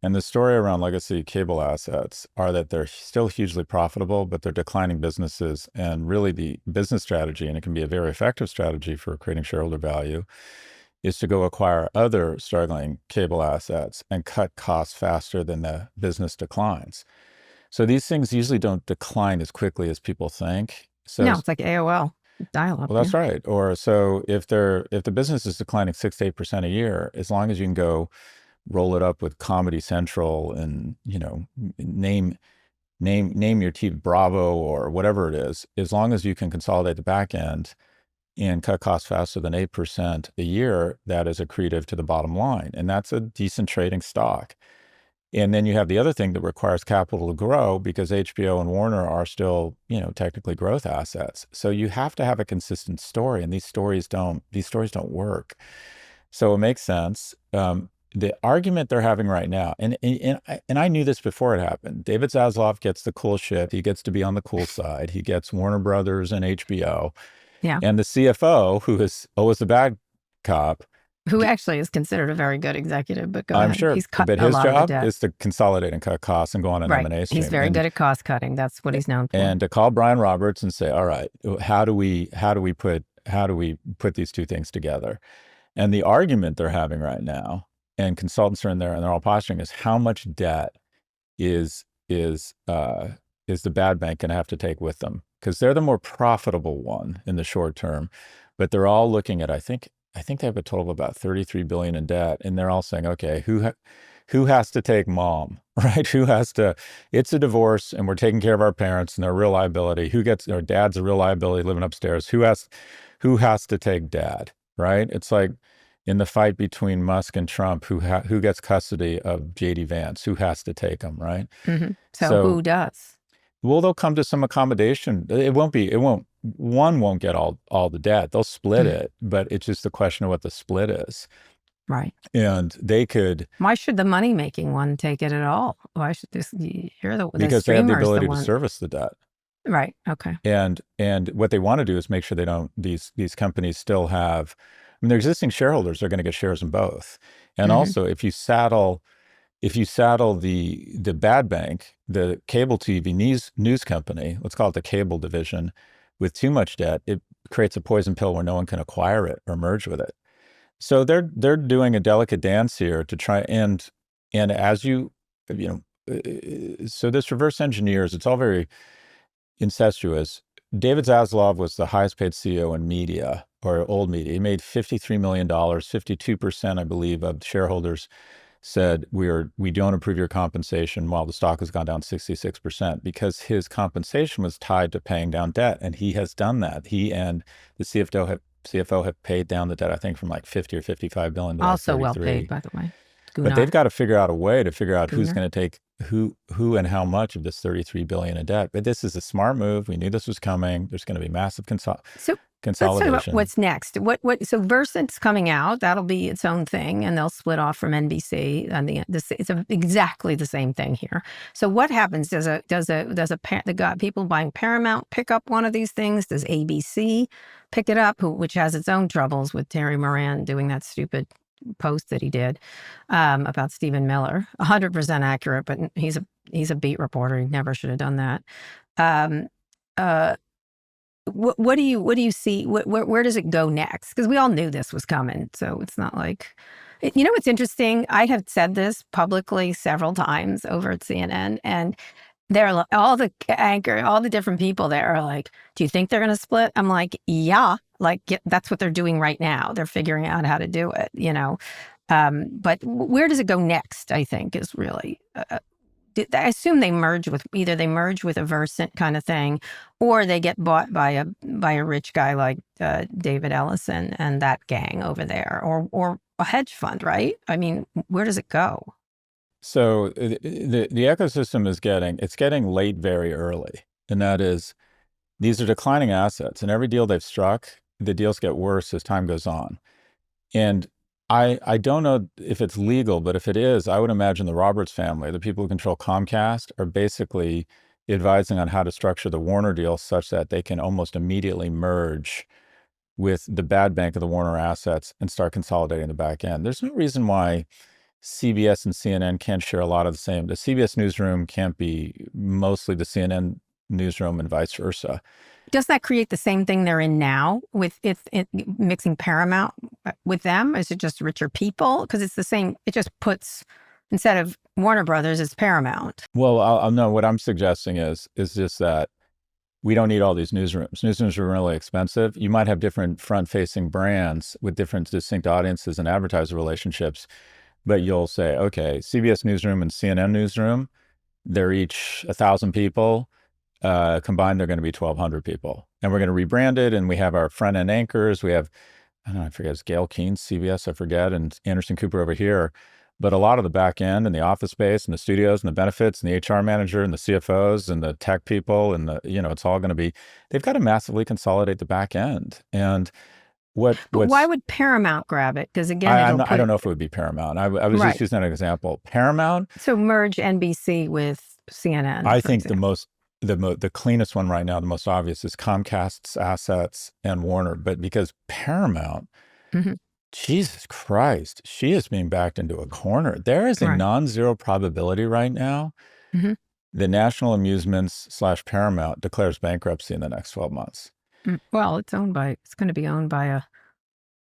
And the story around legacy cable assets are that they're still hugely profitable, but they're declining businesses. And really the business strategy, and it can be a very effective strategy for creating shareholder value, is to go acquire other struggling cable assets and cut costs faster than the business declines. So these things usually don't decline as quickly as people think. So no, it's like AOL dial-up. Well, that's right. Or so if the business is declining 6 to 8% a year, as long as you can go roll it up with Comedy Central and, name your TV Bravo or whatever it is, as long as you can consolidate the back end and cut costs faster than 8% a year, that is accretive to the bottom line. And that's a decent trading stock. And then you have the other thing that requires capital to grow, because HBO and Warner are still, technically growth assets. So you have to have a consistent story, and these stories don't work. So it makes sense. The argument they're having right now, and I knew this before it happened. David Zaslav gets the cool shit. He gets to be on the cool side. He gets Warner Brothers and HBO. Yeah. And the CFO, who is always the bad cop, who actually is considered a very good executive, but I'm sure. He's cut but a his lot of the job debt. is to consolidate and cut costs and go on an M&A stream. He's very good at cost cutting. That's what he's known for. And to call Brian Roberts and say, all right, how do we put these two things together? And the argument they're having right now, and consultants are in there and they're all posturing, is how much debt is the bad bank going to have to take with them? Because they're the more profitable one in the short term, but they're all looking at, I think they have a total of about $33 billion in debt, and they're all saying, okay, who has to take mom, right? It's a divorce, and we're taking care of our parents, and they're a real liability. Our dad's a real liability living upstairs. Who has to take dad, right? It's like in the fight between Musk and Trump, who gets custody of JD Vance? Who has to take him, right? Mm-hmm. So who does? Well, they'll come to some accommodation. One won't get all the debt. They'll split it, but it's just the question of what the split is. Right. And they could. Why should the money-making one take it at all? Why should because they have the ability to service the debt. Right. Okay. And what they want to do is make sure these companies still have, their existing shareholders are going to get shares in both. And also, if you saddle the bad bank, the cable TV news company, let's call it the cable division, with too much debt, it creates a poison pill where no one can acquire it or merge with it. So they're doing a delicate dance here to try and as so this reverse engineers, it's all very incestuous. David Zaslav was the highest paid CEO in media, or old media. He made $53 million, 52%, I believe, of shareholders said we don't approve your compensation, while the stock has gone down 66%, because his compensation was tied to paying down debt, and he has done that. He and the CFO have paid down the debt, I think, from like 50 or 55 billion to also like well paid, by the way. But they've got to figure out a way to figure out who's going to take who and how much of this 33 billion in debt. But this is a smart move. We knew this was coming. There's going to be massive So Let's talk about consolidation. what's next. So Versant's coming out. That'll be its own thing, and they'll split off from NBC. And exactly the same thing here. So what happens? People buying Paramount pick up one of these things? Does ABC pick it up? Which has its own troubles with Terry Moran doing that stupid post that he did about Stephen Miller. 100% accurate, but he's a beat reporter. He never should have done that. Um, uh, what do you see? Where does it go next? Because we all knew this was coming, so it's not like, you know, what's interesting. I have said this publicly several times over at CNN, and they're all the different people there are like, "Do you think they're going to split?" I'm like, "Yeah, like that's what they're doing right now. They're figuring out how to do it, you know." But where does it go next? I think is really. I assume they merge with a Versant kind of thing, or they get bought by a rich guy like David Ellison and that gang over there, or a hedge fund, right? I mean, where does it go? So the ecosystem is getting late very early, and that is these are declining assets, and every deal they've struck, the deals get worse as time goes on. And I don't know if it's legal, but if it is, I would imagine the Roberts family, the people who control Comcast, are basically advising on how to structure the Warner deal such that they can almost immediately merge with the bad bank of the Warner assets and start consolidating the back end. There's no reason why CBS and CNN can't share a lot of the same. The CBS newsroom can't be mostly the CNN newsroom and vice versa. Does that create the same thing they're in now with mixing Paramount with them? Is it just richer people? Because it's the same. It just puts, instead of Warner Brothers, it's Paramount. Well, I'll know what I'm suggesting is just that we don't need all these newsrooms. Newsrooms are really expensive. You might have different front-facing brands with different distinct audiences and advertiser relationships, but you'll say, okay, CBS newsroom and CNN newsroom, they're each 1,000 people. Combined, they're going to be 1,200 people. And we're going to rebrand it. And we have our front end anchors. We have, I don't know, I forget, it's Gail Keen, CBS, I forget, and Anderson Cooper over here. But a lot of the back end and the office space and the studios and the benefits and the HR manager and the CFOs and the tech people and it's all going to be, they've got to massively consolidate the back end. And but why would Paramount grab it? Because again, I don't know if it would be Paramount. I was right. just using an example. Paramount. So merge NBC with CNN. I think the cleanest one right now, the most obvious, is Comcast's assets and Warner. But because Paramount, Jesus Christ, she is being backed into a corner. There is a non-zero probability right now the National Amusements / Paramount declares bankruptcy in the next 12 months. Well, it's going to be owned by a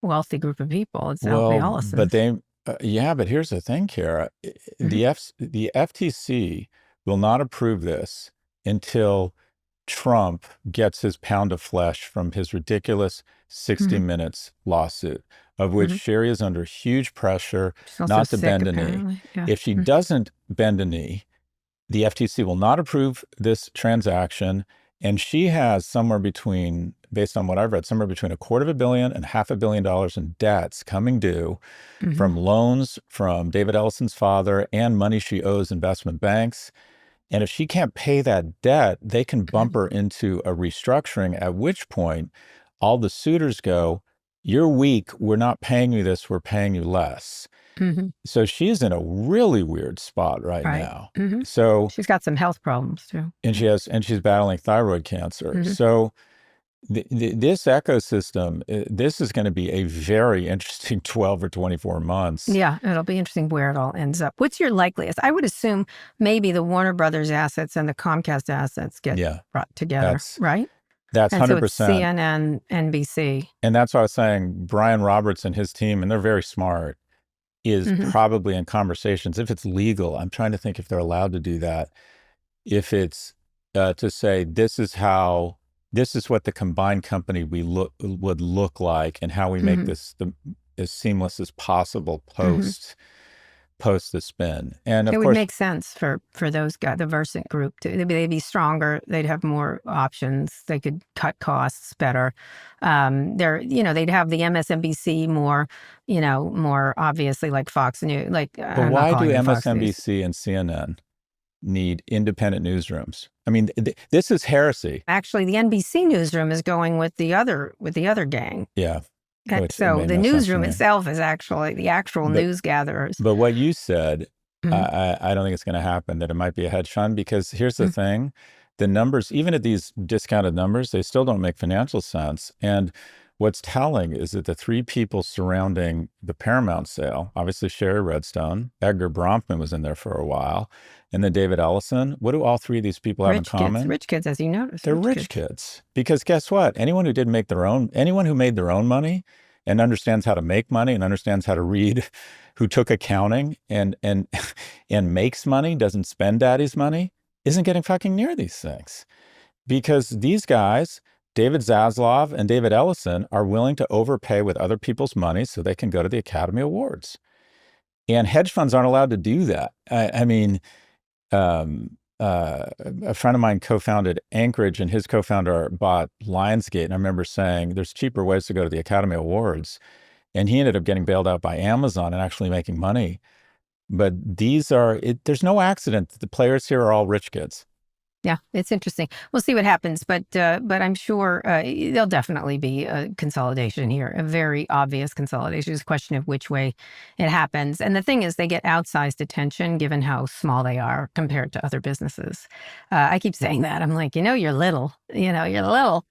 wealthy group of people. It's the Ellisons. But but here's the thing, Kara. The FTC will not approve this until Trump gets his pound of flesh from his ridiculous 60 Minutes lawsuit, of which Sherry is under huge pressure not to bend a knee. Yeah. If she doesn't bend a knee, the FTC will not approve this transaction. And she has somewhere between, based on what I've read, somewhere between $250 million and $500 million in debts coming due from loans from David Ellison's father and money she owes investment banks. And if she can't pay that debt, they can bump her into a restructuring, at which point all the suitors go, "You're weak. We're not paying you this. We're paying you less." So she's in a really weird spot right now. So she's got some health problems too. And she's battling thyroid cancer. So this ecosystem, this is going to be a very interesting 12 or 24 months. Yeah, it'll be interesting where it all ends up. What's your likeliest? I would assume maybe the Warner Brothers assets and the Comcast assets get brought together, right? That's 100%. So it's CNN, NBC. And that's what I was saying. Brian Roberts and his team, and they're very smart, is probably in conversations. If it's legal, I'm trying to think if they're allowed to do that. If it's to say, this is what the combined company would look like, and how we make this as seamless as possible post the spin. And of it course, would make sense for those guys, the Versant group. They'd be stronger. They'd have more options. They could cut costs better. They'd have the MSNBC more obviously, like Fox News. But why do MSNBC and CNN need independent newsrooms. I mean, this is heresy. Actually, the NBC newsroom is going with the other gang. Yeah. So the newsroom itself is actually the actual news gatherers. But what you said, I don't think it's going to happen, that it might be a hedge fund, because here's the thing. The numbers, even at these discounted numbers, they still don't make financial sense. And what's telling is that the three people surrounding the Paramount sale, obviously Sherry Redstone, Edgar Bronfman was in there for a while, and then David Ellison. What do all three of these people have in common? Rich kids, as you noticed. They're rich kids. Because guess what? Anyone who made their own money and understands how to make money and understands how to read, who took accounting and makes money, doesn't spend daddy's money, isn't getting fucking near these things. Because these guys, David Zaslav and David Ellison, are willing to overpay with other people's money so they can go to the Academy Awards. And hedge funds aren't allowed to do that. I mean, a friend of mine co-founded Anchorage, and his co-founder bought Lionsgate. And I remember saying, there's cheaper ways to go to the Academy Awards. And he ended up getting bailed out by Amazon and actually making money. But there's no accident that the players here are all rich kids. Yeah, it's interesting. We'll see what happens, but I'm sure there'll definitely be a consolidation here, a very obvious consolidation. It's a question of which way it happens. And the thing is, they get outsized attention given how small they are compared to other businesses. I keep saying that. I'm like, you're little. You're little.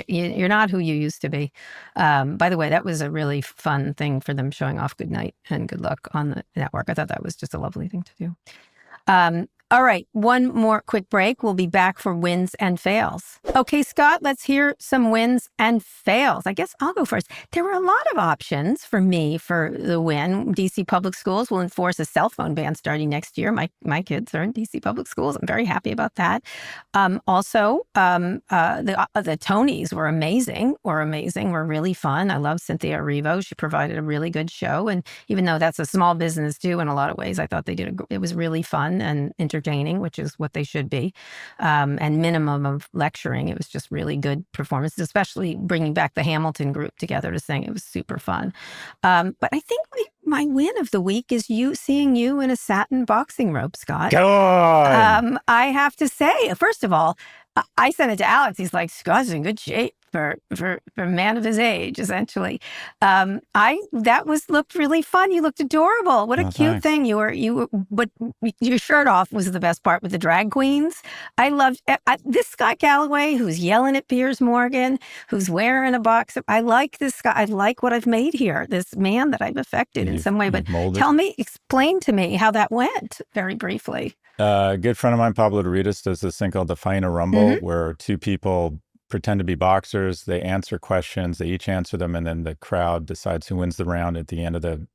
You're not who you used to be. By the way, that was a really fun thing for them, showing off Good Night and Good Luck on the network. I thought that was just a lovely thing to do. All right, one more quick break. We'll be back for wins and fails. Okay, Scott, let's hear some wins and fails. I guess I'll go first. There were a lot of options for me for the win. DC Public Schools will enforce a cell phone ban starting next year. My kids are in DC Public Schools. I'm very happy about that. Also, the Tonys were amazing, were really fun. I love Cynthia Erivo. She provided a really good show. And even though that's a small business too, in a lot of ways, I thought it was really fun and entertaining, which is what they should be, and minimum of lecturing. It was just really good performances, especially bringing back the Hamilton group together to sing. It was super fun. But I think my win of the week is seeing you in a satin boxing robe, Scott. Go on. I have to say, first of all, I sent it to Alex. He's like, Scott's in good shape for a man of his age, essentially. Looked really fun. You looked adorable. What a cute thing. But your shirt off was the best part with the drag queens. I loved this Scott Galloway who's yelling at Piers Morgan, who's wearing a box. I like this guy. I like what I've made here. This man that I've affected in some way. But explain to me how that went very briefly. A good friend of mine, Pablo Doritas, does this thing called the Faina Rumble, where two people pretend to be boxers. They answer questions. They each answer them, and then the crowd decides who wins the round. At the end of the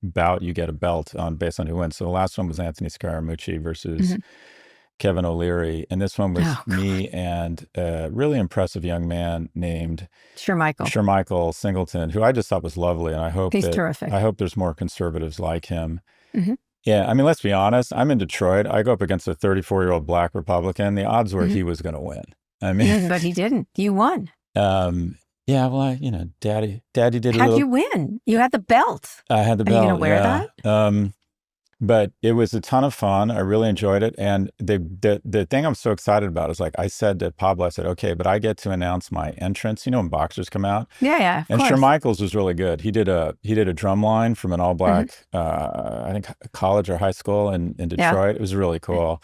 bout, you get a belt based on who wins. So the last one was Anthony Scaramucci versus Kevin O'Leary, and this one was me and a really impressive young man named Shermichael Singleton, who I just thought was lovely, and I hope he's terrific. I hope there's more conservatives like him. Yeah, I mean, let's be honest. I'm in Detroit. I go up against a 34-year-old black Republican. The odds were he was going to win. I mean, but he didn't. You won. Yeah, well, Daddy did. How'd you win? You had the belt. I had the belt. Are you going to wear that? But it was a ton of fun. I really enjoyed it. And the thing I'm so excited about is, like I said to Pablo, I said, okay, but I get to announce my entrance. When boxers come out. Yeah, of course. Shermichael's was really good. He did a drum line from an all black, I think college or high school in Detroit. Yeah. It was really cool.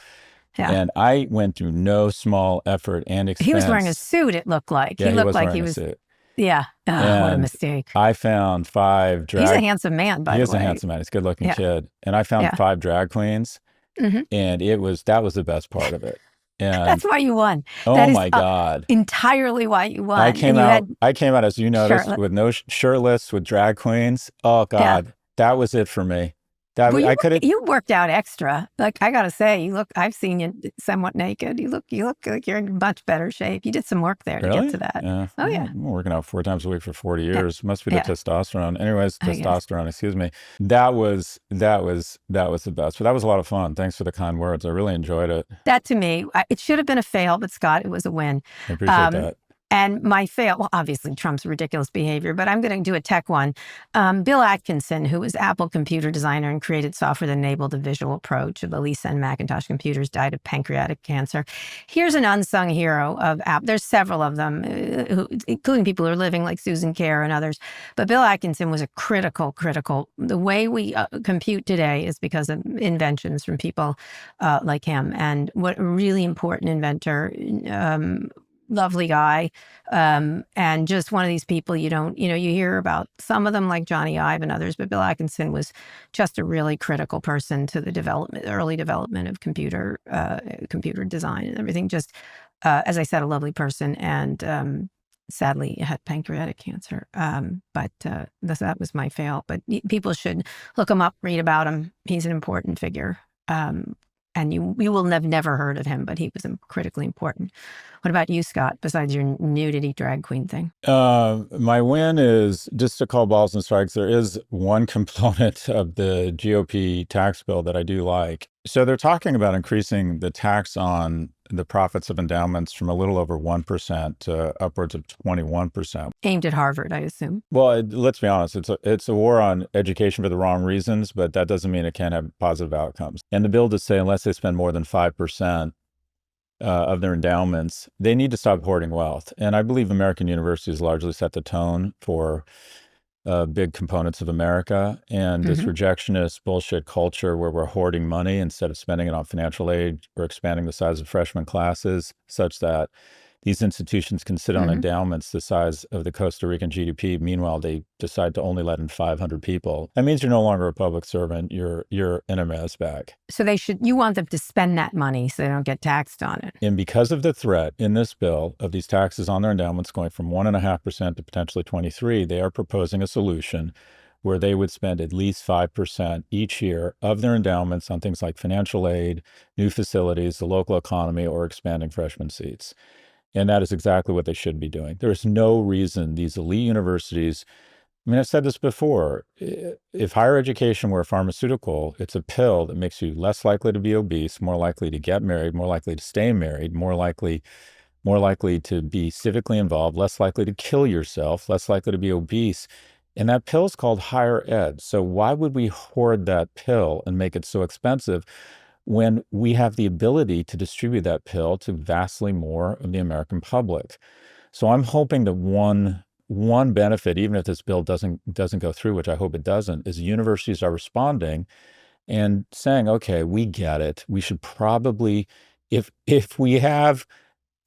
Yeah. And I went through no small effort and expense. He was wearing a suit, it looked like. Yeah, he looked like he was. Suit. Yeah. Oh, what a mistake. I found 5 drag... He's a handsome man, by the way. He is a handsome man. He's a good-looking kid. And I found 5 drag queens, and that was the best part of it. And that's why you won. Oh, my God. Entirely why you won. I came out, as you noticed, with no shirtless, with drag queens. Oh, God. That was it for me. You worked out extra. Like, I gotta say, I've seen you somewhat naked. You look like you're in much better shape. You did some work there to get to that. Yeah. Oh, yeah. I'm working out 4 times a week for 40 years. Must be the testosterone. Anyways, testosterone, excuse me. That was the best. But that was a lot of fun. Thanks for the kind words. I really enjoyed it. That, to me, it should have been a fail, but Scott, it was a win. I appreciate that. And my fail, well, obviously Trump's ridiculous behavior, but I'm going to do a tech one. Bill Atkinson, who was Apple computer designer and created software that enabled the visual approach of the Lisa and Macintosh computers, died of pancreatic cancer. Here's an unsung hero of Apple. There's several of them, including people who are living like Susan Kerr and others. But Bill Atkinson was a critical. The way we compute today is because of inventions from people like him. And what a really important inventor, lovely guy, and just one of these people you hear about some of them like Johnny Ive and others, but Bill Atkinson was just a really critical person to the early development of computer design and everything. Just as I said, a lovely person, and sadly had pancreatic cancer. But that was my fail. But people should look him up, read about him. He's an important figure. And you will have never heard of him, but he was critically important. What about you, Scott, besides your nudity drag queen thing? My win is just to call balls and strikes. There is one component of the GOP tax bill that I do like. So they're talking about increasing the tax on the profits of endowments from a little over 1% to upwards of 21%. Aimed at Harvard, I assume. Well, let's be honest. It's a war on education for the wrong reasons, but that doesn't mean it can't have positive outcomes. And the bill does say unless they spend more than 5% of their endowments, they need to stop hoarding wealth. And I believe American universities largely set the tone for big components of America, and this rejectionist bullshit culture where we're hoarding money instead of spending it on financial aid or expanding the size of freshman classes such that these institutions can sit on endowments the size of the Costa Rican GDP. Meanwhile, they decide to only let in 500 people. That means you're no longer a public servant. You're in a mess bag. So you want them to spend that money so they don't get taxed on it. And because of the threat in this bill of these taxes on their endowments going from 1.5% to potentially 23%, they are proposing a solution where they would spend at least 5% each year of their endowments on things like financial aid, new facilities, the local economy, or expanding freshman seats. And that is exactly what they should be doing. There is no reason these elite universities, I mean, I've said this before, if higher education were a pharmaceutical, it's a pill that makes you less likely to be obese, more likely to get married, more likely to stay married, more likely to be civically involved, less likely to kill yourself, less likely to be obese. And that pill is called higher ed. So why would we hoard that pill and make it so expensive when we have the ability to distribute that pill to vastly more of the American public? So I'm hoping that one benefit, even if this bill doesn't go through, which I hope it doesn't, is universities are responding and saying, okay, we get it. We should probably, if we have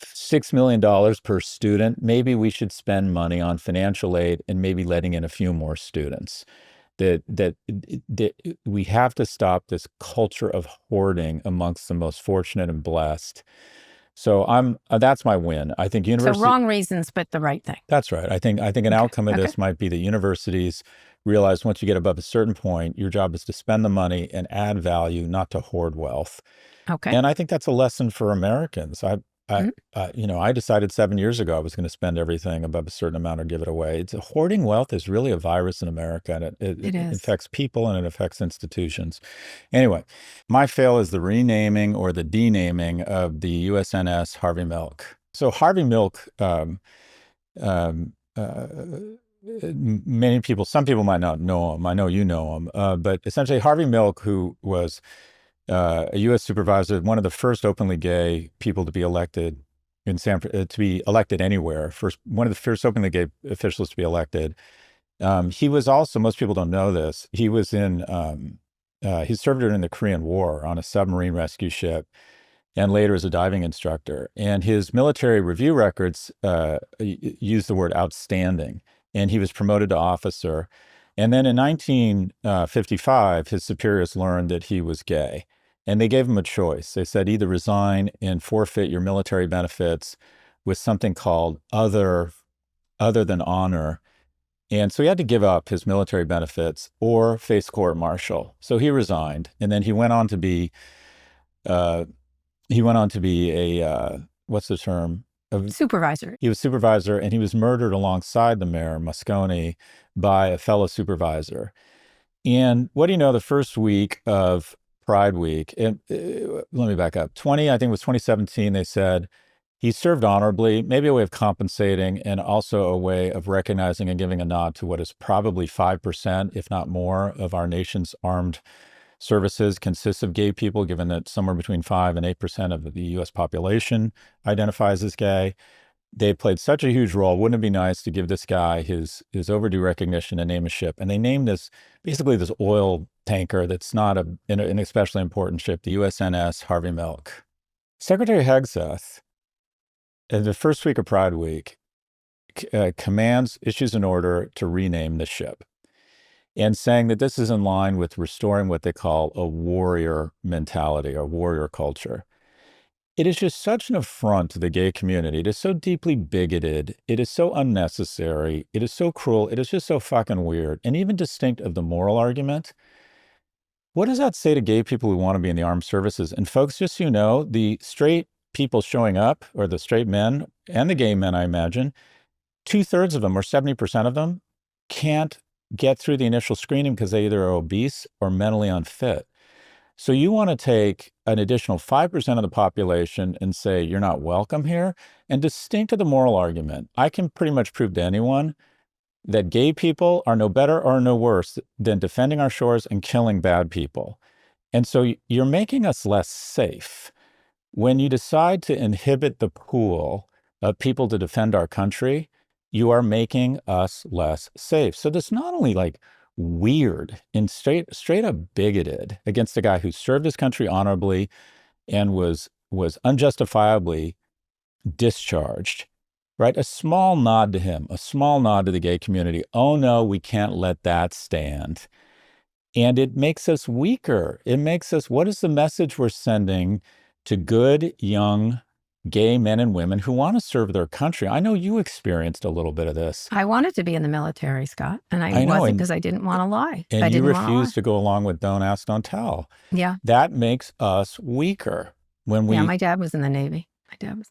$6 million per student, maybe we should spend money on financial aid and maybe letting in a few more students. That we have to stop this culture of hoarding amongst the most fortunate and blessed. So that's my win. I think universities. So wrong reasons, but the right thing. That's right. I think an outcome of this might be that universities realize once you get above a certain point, your job is to spend the money and add value, not to hoard wealth. Okay. And I think that's a lesson for Americans. I decided 7 years ago I was going to spend everything above a certain amount or give it away. Hoarding wealth is really a virus in America, and it affects people and it affects institutions. Anyway, my fail is the renaming or the denaming of the USNS Harvey Milk. So Harvey Milk, some people might not know him. I know you know him, but essentially Harvey Milk, who was a U.S. supervisor, one of the first openly gay people to be elected to be elected anywhere. One of the first openly gay officials to be elected. He was also, most people don't know this, he was he served during the Korean War on a submarine rescue ship and later as a diving instructor. And his military review records use the word outstanding. And he was promoted to officer. And then in 1955, his superiors learned that he was gay. And they gave him a choice. They said either resign and forfeit your military benefits with something called other than honor. And so he had to give up his military benefits or face court-martial. So he resigned. And then he went on to be a, what's the term? Supervisor. He was supervisor, and he was murdered alongside the mayor, Moscone, by a fellow supervisor. And what do you know, the first week of Pride Week, and let me back up, I think it was 2017, they said, He served honorably, maybe a way of compensating and also a way of recognizing and giving a nod to what is probably 5%, if not more, of our nation's armed services consists of gay people, given that somewhere between 5 and 8% of the US population identifies as gay. They played such a huge role. Wouldn't it be nice to give this guy his overdue recognition and name a ship? And they named this basically this oil tanker that's not an especially important ship, the USNS Harvey Milk. Secretary Hegseth, in the first week of Pride Week, issues an order to rename the ship, and saying that this is in line with restoring what they call a warrior mentality, a warrior culture. It is just such an affront to the gay community. It is so deeply bigoted. It is so unnecessary. It is so cruel. It is just so fucking weird. And even distinct of the moral argument. What does that say to gay people who want to be in the armed services? And folks, just so you know, the straight people showing up, or the straight men and the gay men, I imagine, 2/3 of them or 70% of them can't get through the initial screening because they either are obese or mentally unfit. So you want to take an additional 5% of the population and say, you're not welcome here? And distinct of the moral argument, I can pretty much prove to anyone that gay people are no better or no worse than defending our shores and killing bad people. And so you're making us less safe. When you decide to inhibit the pool of people to defend our country, you are making us less safe. So this not only like weird and straight up bigoted against a guy who served his country honorably and was unjustifiably discharged, right? A small nod to him, a small nod to the gay community. Oh no, we can't let that stand. And it makes us weaker. It makes us, what is the message we're sending to good, young, gay men and women who want to serve their country? I know you experienced a little bit of this. I wanted to be in the military, Scott, and I know, wasn't because I didn't want to lie. And you refused to go along with don't ask, don't tell. Yeah. That makes us weaker. My dad was in the Navy.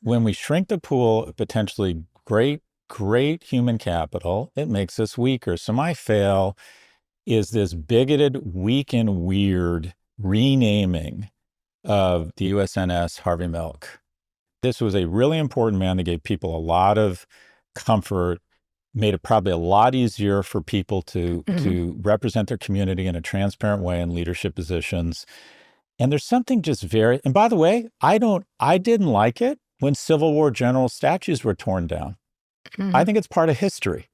When we shrink the pool of potentially great human capital, it makes us weaker. So my fail is this bigoted, weak and weird renaming of the USNS Harvey Milk. This was a really important man that gave people a lot of comfort, made it probably a lot easier for people to represent their community in a transparent way in leadership positions. And there's something just and by the way, I didn't like it when Civil War general statues were torn down. I think it's part of history.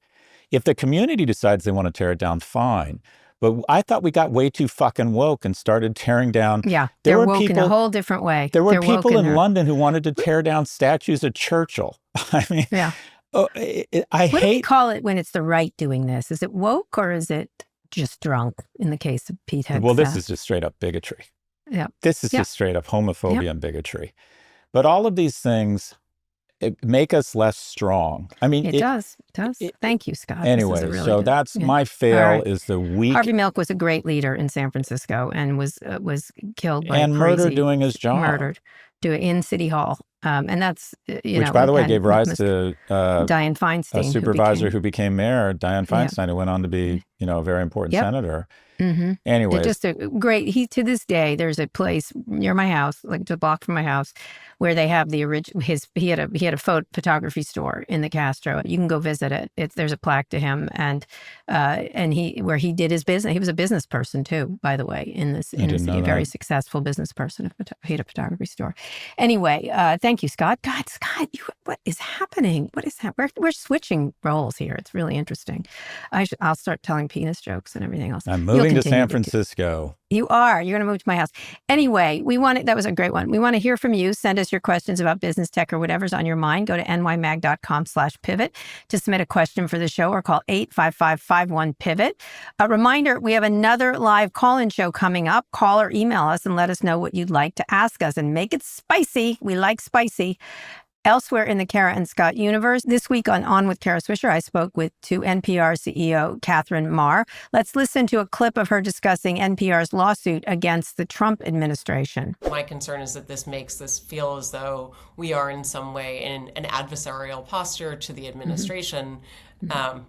If the community decides they want to tear it down, fine. But I thought we got way too fucking woke and started tearing down. Yeah, they're woke in a whole different way. There were people in London who wanted to tear down statues of Churchill. I mean, yeah. What do we call it when it's the right doing this? Is it woke or is it just drunk in the case of Pete Hegseth? Well, this is just straight up bigotry. Yeah. This is just straight up homophobia and bigotry. But all of these things make us less strong. I mean, it does. Thank you, Scott. Anyway, so that's my fail is the weak. Harvey Milk was a great leader in San Francisco and was killed by and murdered doing his job. Murdered in City Hall. And that's, which, by the way, gave rise to Dianne Feinstein, a supervisor who became mayor, Dianne Feinstein, who went on to be, a very important senator. Mm-hmm. Anyway, just a great. To this day, there's a place near my house, like just a block from my house, where they have the original. He had a photography store in the Castro. You can go visit it. There's a plaque to him, and he did his business. He was a business person too, by the way. A very successful business person. He had a photography store. Anyway, thank you, Scott. God, Scott, what is happening? What is happening? We're switching roles here. It's really interesting. I'll start telling penis jokes and everything else. I'm moving to San Francisco. You are. You're going to move to my house. Anyway, that was a great one. We want to hear from you. Send us your questions about business, tech, or whatever's on your mind. Go to nymag.com/pivot to submit a question for the show or call 855-51-PIVOT. A reminder, we have another live call-in show coming up. Call or email us and let us know what you'd like to ask us and make it spicy. We like spicy. Elsewhere in the Kara and Scott universe, this week on with Kara Swisher, I spoke to NPR CEO Catherine Maher. Let's listen to a clip of her discussing NPR's lawsuit against the Trump administration. My concern is that this makes this feel as though we are in some way in an adversarial posture to the administration,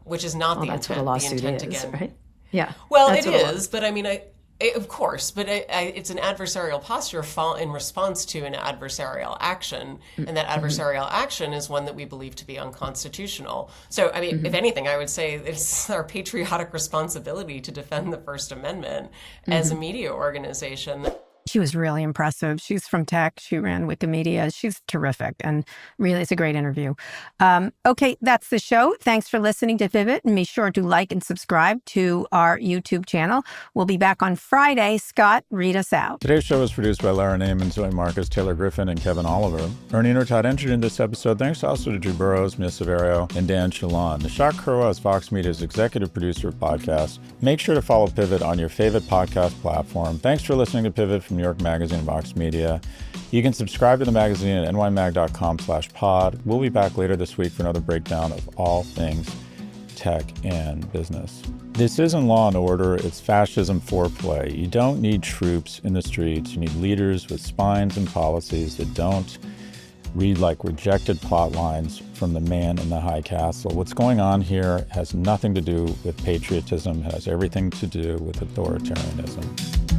which is not the intent. That's what a lawsuit is, again. right? Yeah. Well, it is, but I mean, I Of course, but it's an adversarial posture in response to an adversarial action, and that adversarial action is one that we believe to be unconstitutional. So, I mean, if anything, I would say it's our patriotic responsibility to defend the First Amendment as a media organization. She was really impressive. She's from tech. She ran Wikimedia. She's terrific. And really, it's a great interview. Okay, that's the show. Thanks for listening to Pivot. And be sure to like and subscribe to our YouTube channel. We'll be back on Friday. Scott, read us out. Today's show was produced by Lara Naaman, Zoë Marcus, Taylor Griffin, and Kevin Oliver. Ernie Intertot entered in this episode. Thanks also to Drew Burrows, Mia Severio, and Dan Chalon. Nishak Kurwa is Vox Media's executive producer of podcasts. Make sure to follow Pivot on your favorite podcast platform. Thanks for listening to Pivot from New York Magazine and Vox Media. You can subscribe to the magazine at nymag.com/pod. We'll be back later this week for another breakdown of all things tech and business. This isn't Law and Order, it's fascism foreplay. You don't need troops in the streets. You need leaders with spines and policies that don't read like rejected plot lines from the man in the high castle. What's going on here has nothing to do with patriotism. It has everything to do with authoritarianism.